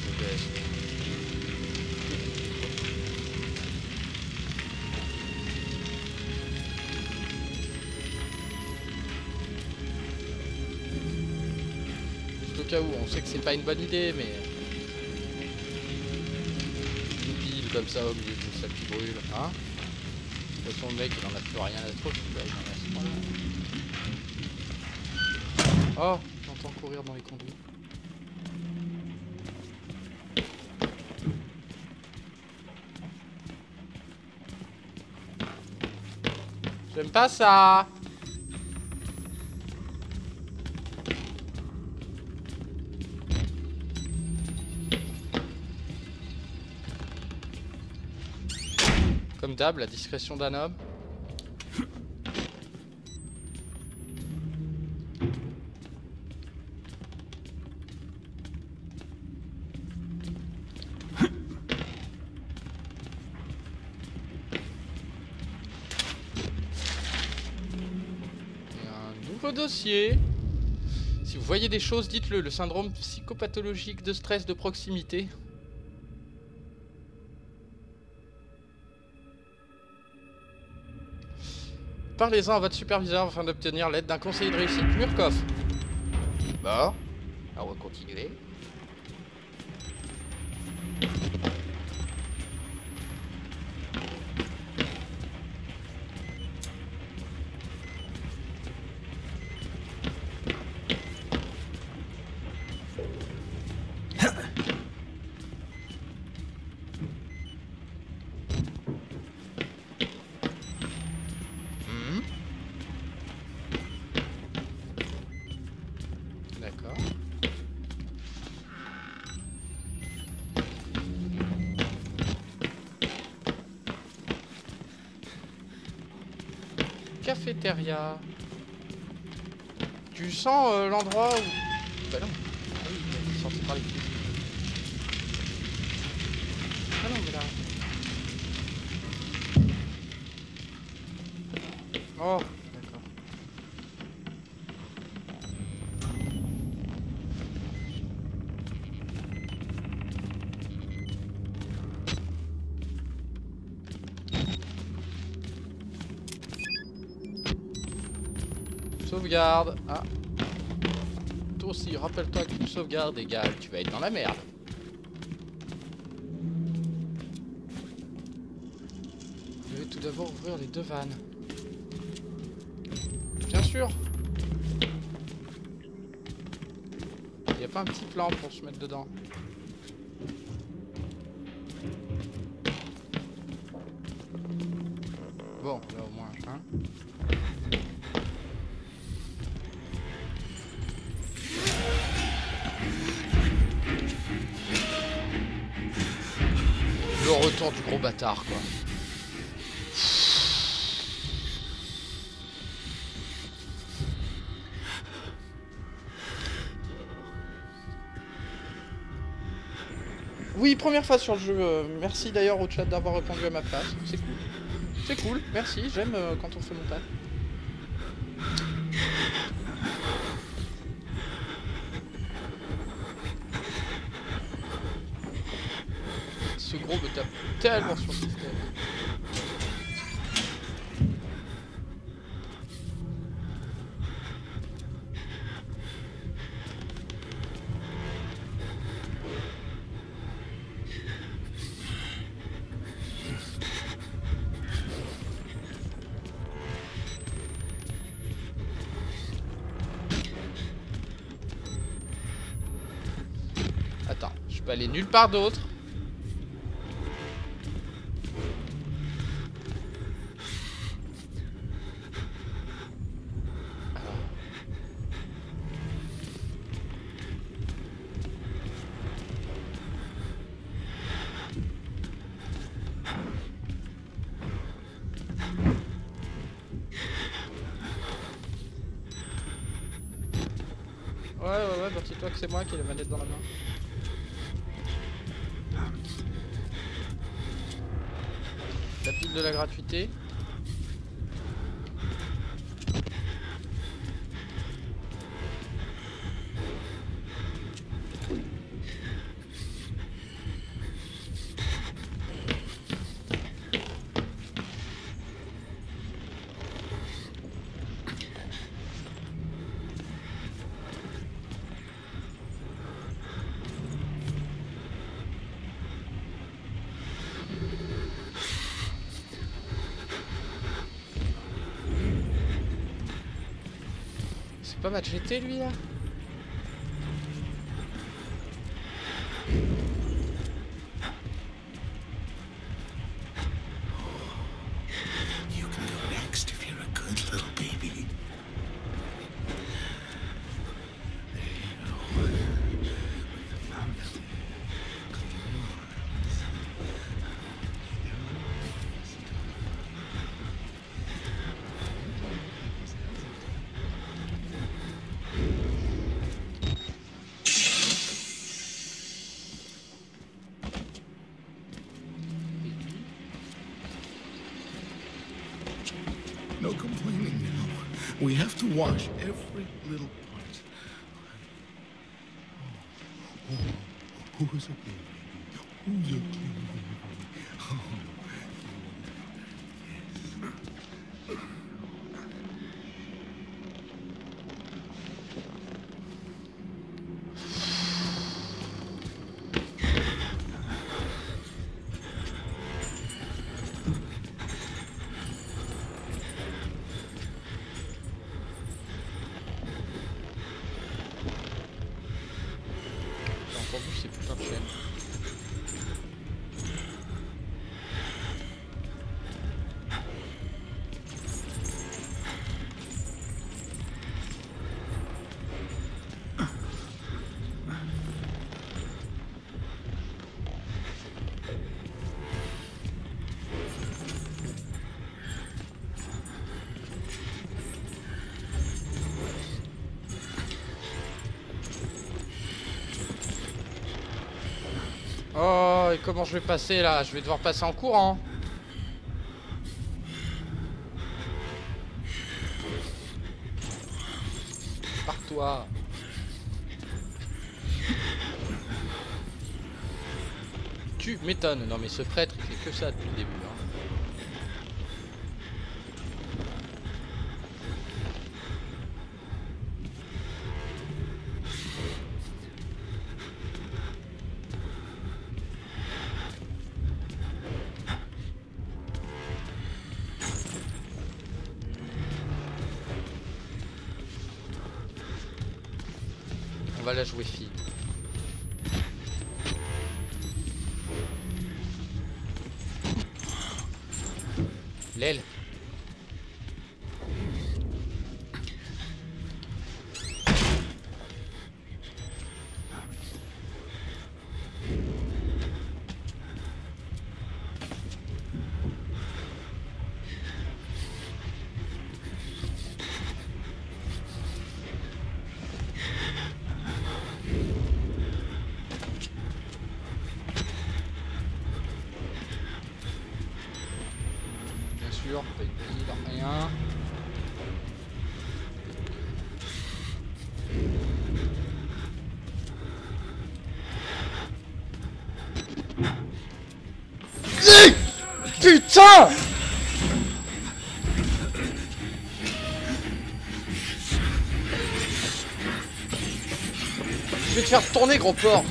au cas où, on sait que c'est pas une bonne idée, mais une pile comme ça au milieu d'une salle qui brûle, hein. De toute façon, le mec il en a plus rien à foutre, il en a ce point-là. Oh, j'entends courir dans les conduits. J'aime pas ça. Comme d'hab, la discrétion d'un homme. Et un nouveau dossier. Si vous voyez des choses, dites-le. Le syndrome psychopathologique de stress de proximité. Parlez-en à votre superviseur afin d'obtenir l'aide d'un conseiller de réussite. Murkoff. Bon, on va continuer. Cafétéria. Tu sens l'endroit où... Bah non. Ah oui, il est sorti par les cuisines. Ah non, mais là... Oh, d'accord. Sauvegarde. Ah. Toi aussi, rappelle-toi qu'une sauvegarde égale, tu vas être dans la merde. Je vais tout d'abord ouvrir les deux vannes. Bien sûr. Il n'y a pas un petit plan pour se mettre dedans. Bon, là au moins, hein. Le retour du gros bâtard, quoi. Oui, première fois sur le jeu. Merci d'ailleurs au chat d'avoir répondu à ma place. C'est cool. C'est cool, merci. J'aime quand on fait mon taf. Ce gros me tape tellement sur le système. Attends, je peux aller nulle part d'autre. dis-toi que c'est moi qui ai les manettes dans la main. La pile de la gratuité. Pas Machete lui là. You can go next if you're a good little baby. No complaining now. We have to wash every little part. Oh, who's a baby? Who's a baby? Oh. J'ai encore vu ces putains de chaînes. Oh, et comment je vais passer là? Je vais devoir passer en courant. Par toi. Tu m'étonnes. Non mais ce prêtre il fait que ça depuis le début. Hein. On va la jouer fille. L'aile. Pas une pile, rien. Putain! Je vais te faire tourner, gros porc.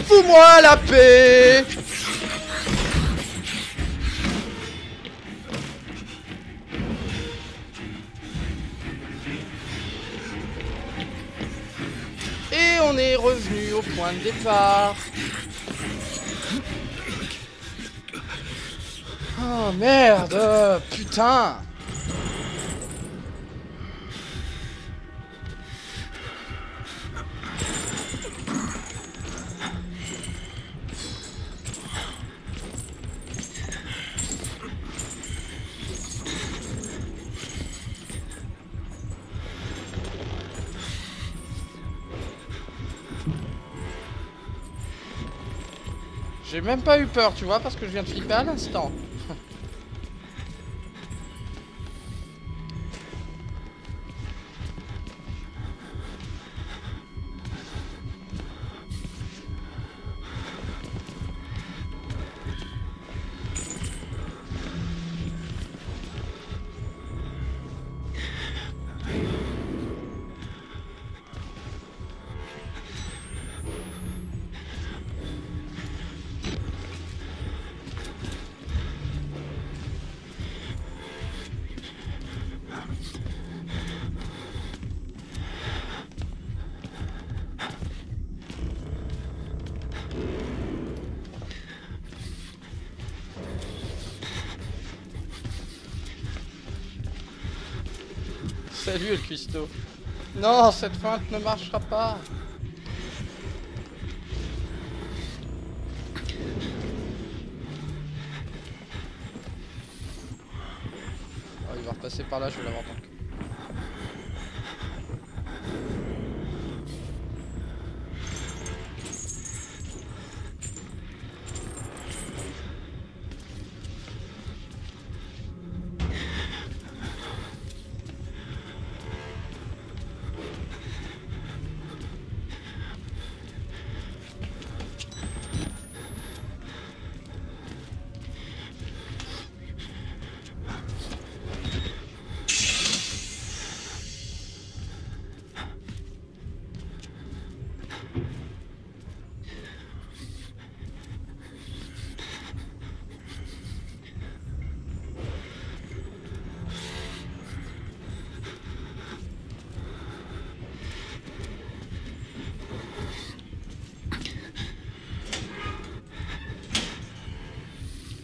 Fous-moi la paix! Et on est revenu au point de départ. Oh merde! Putain! J'ai même pas eu peur, tu vois, parce que je viens de flipper à l'instant. Salut le cuistot. Non, cette feinte ne marchera pas. Oh, il va repasser par là, je vais l'avoir donc.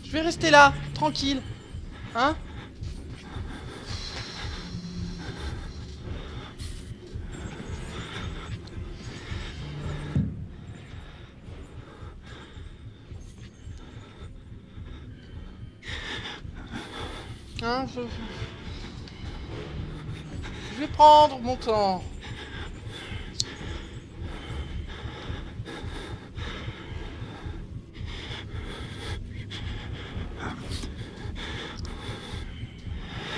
Je vais rester là, tranquille. Hein? Hein, je vais prendre mon temps.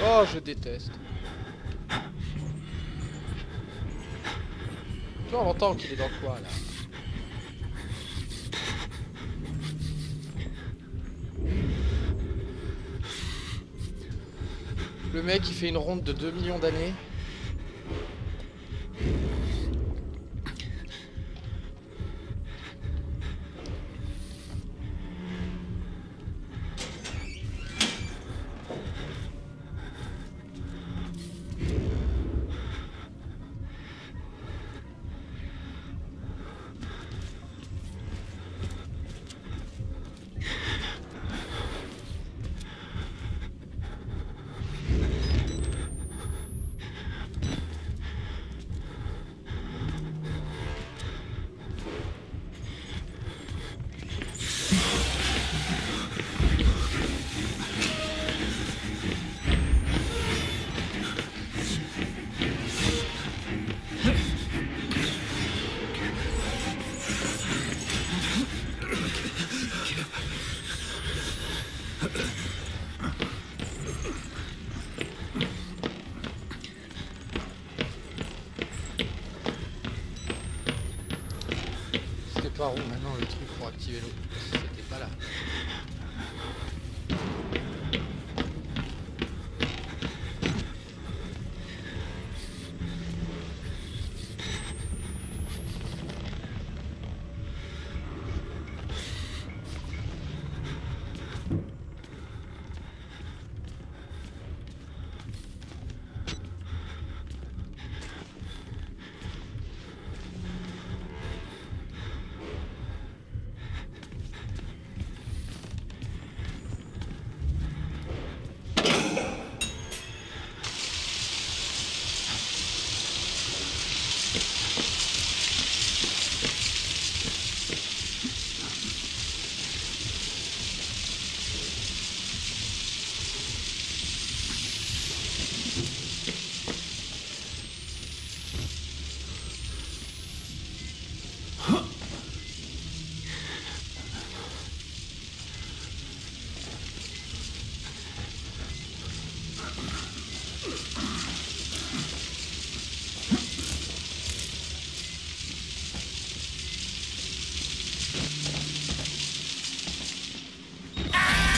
Oh, je déteste. Tu vois, on entend qu'il est dans quoi là? Le mec il fait une ronde de 2 millions d'années. Par où maintenant le truc pour activer l'eau? C'était pas là.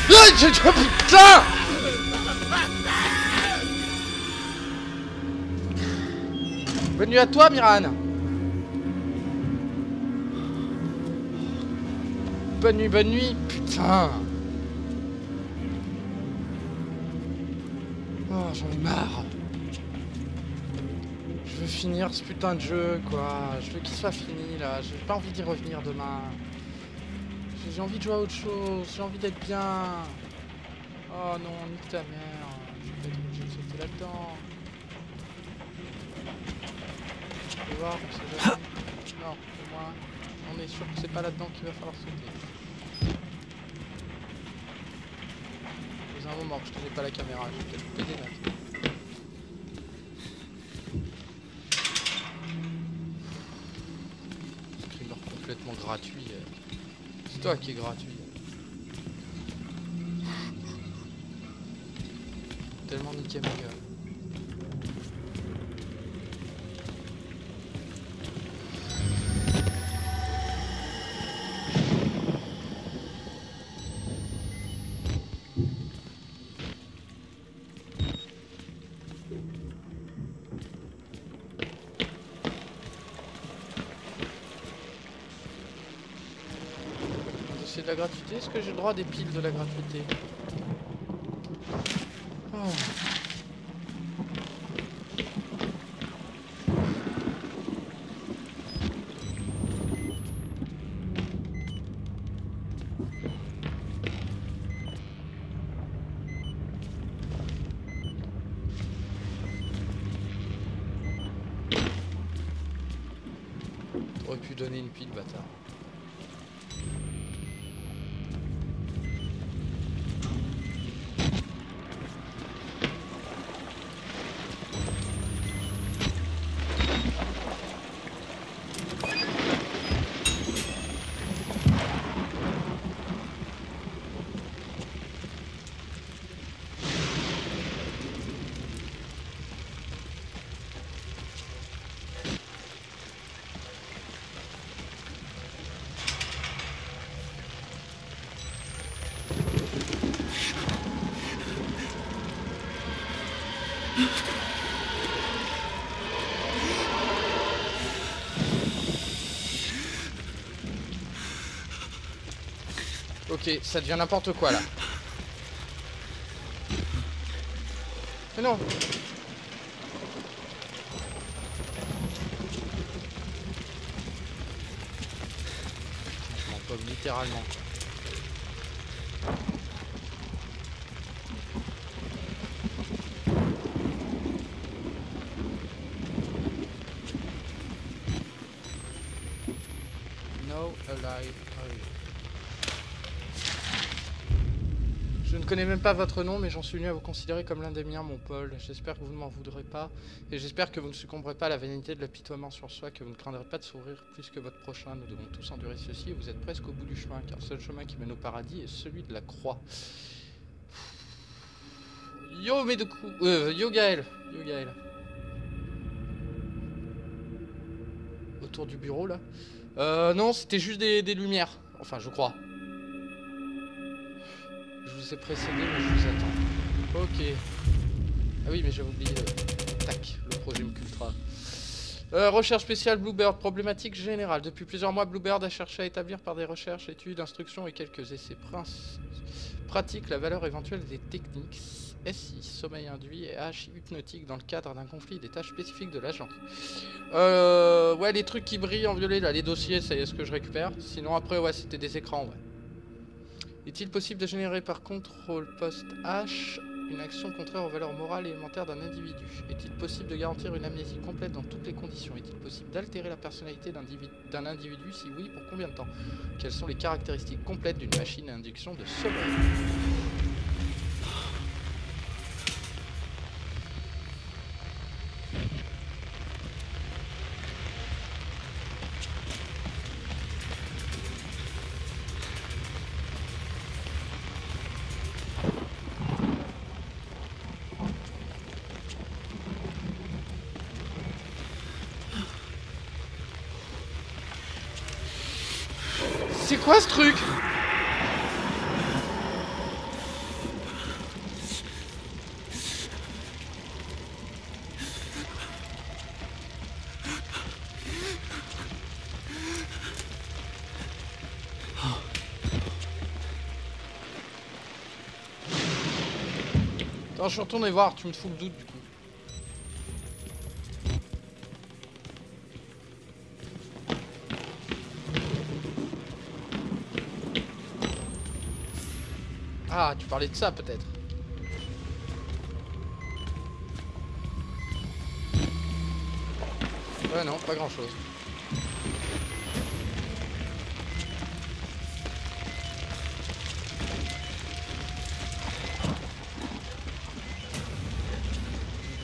Putain! Bonne nuit à toi, Miran. Bonne nuit, putain. Oh, j'en ai marre. Je veux finir ce putain de jeu, quoi. Je veux qu'il soit fini, là. J'ai pas envie d'y revenir demain. J'ai envie de jouer à autre chose. J'ai envie d'être bien. Oh non, nique ta mère. Je vais pas être obligé de sauter là-dedans. Je vais voir, on sait jamais. Non, au moins, on est sûr que c'est pas là-dedans qu'il va falloir sauter. C'est un moment que je tenais pas la caméra, je vais peut-être couper des notes. Screamer complètement gratuit. C'est toi qui est gratuit. Tellement niqué ma gueule. De la gratuité, est-ce que j'ai le droit à des piles de la gratuité? Oh. T'aurais pu donner une pile, bâtard. Ok, ça devient n'importe quoi là. Mais non. Je m'en pomme littéralement. No alive. Je ne connais même pas votre nom, mais j'en suis venu à vous considérer comme l'un des miens, mon Paul. J'espère que vous ne m'en voudrez pas, et j'espère que vous ne succomberez pas à la vanité de l'apitoiement sur soi, que vous ne craindrez pas de sourire plus que votre prochain. Nous devons tous endurer ceci, et vous êtes presque au bout du chemin, car le seul chemin qui mène au paradis est celui de la croix. Yo, mais de coup... yo, Gaël. Yo, Gaël. Autour du bureau, là. Non, c'était juste des lumières. Enfin, je crois. Je vous ai précédé, mais je vous attends. Ok. Ah oui, mais j'avais oublié. Tac, le projet Mcultra. Recherche spéciale Bluebird. Problématique générale. Depuis plusieurs mois, Bluebird a cherché à établir par des recherches, études, instructions et quelques essais pratiques la valeur éventuelle des techniques SI, sommeil induit et HI hypnotique dans le cadre d'un conflit des tâches spécifiques de l'agent. Ouais, les trucs qui brillent en violet, là, les dossiers, c'est ce que je récupère. Sinon, après, ouais, c'était des écrans, ouais. Est-il possible de générer par contrôle post-H une action contraire aux valeurs morales et élémentaires d'un individu? Est-il possible de garantir une amnésie complète dans toutes les conditions? Est-il possible d'altérer la personnalité d'un individu? Si oui, pour combien de temps? Quelles sont les caractéristiques complètes d'une machine à induction de sommeil? C'est quoi ce truc? Attends, je suis retourné voir, tu me fous le doute du coup. Ah, tu parlais de ça peut-être. Ouais, non, pas grand chose.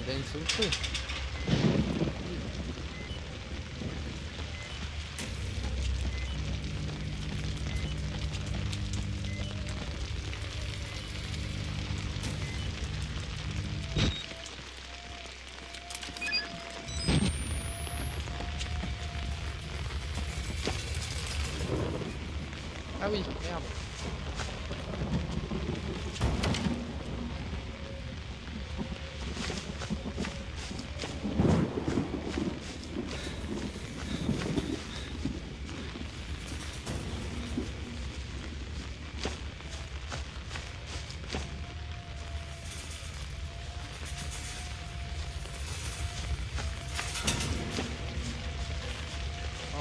Il a une solution. Ah oui, merde.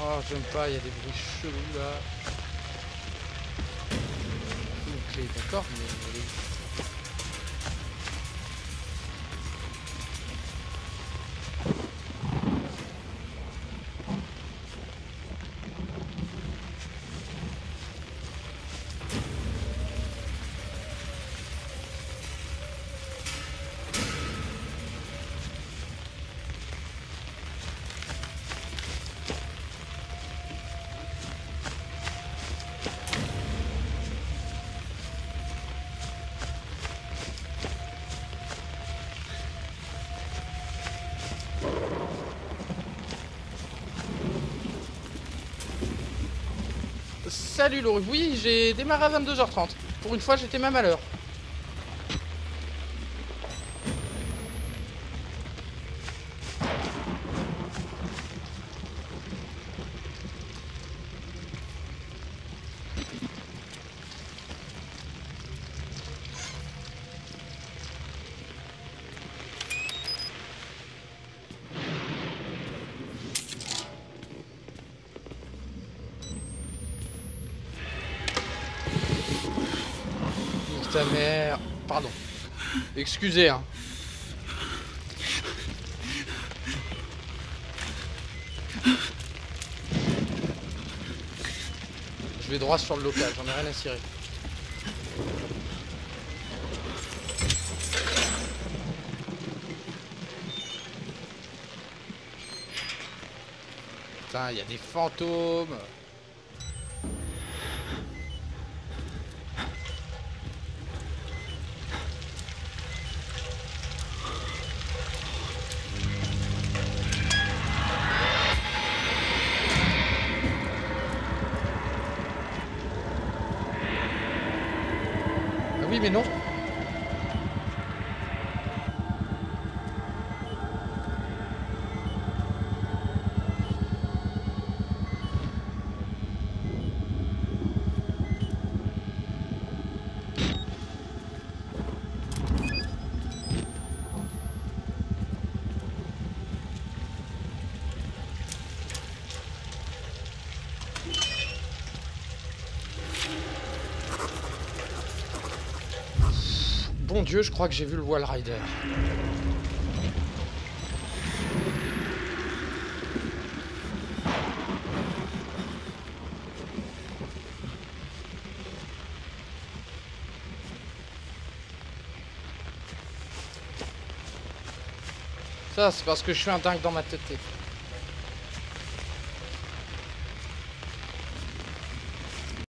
Oh, j'aime pas, il y a des bruits chelous là. Une clé, d'accord, mais elle est... Salut Laurie, oui j'ai démarré à 22h30. Pour une fois j'étais même à l'heure. Ta mère... Pardon. Excusez, hein. Je vais droit sur le local, j'en ai rien à cirer. Putain, il y a des fantômes. Oui, mais non. Bon Dieu, je crois que j'ai vu le Wall Rider. Ça, c'est parce que je suis un dingue dans ma tête.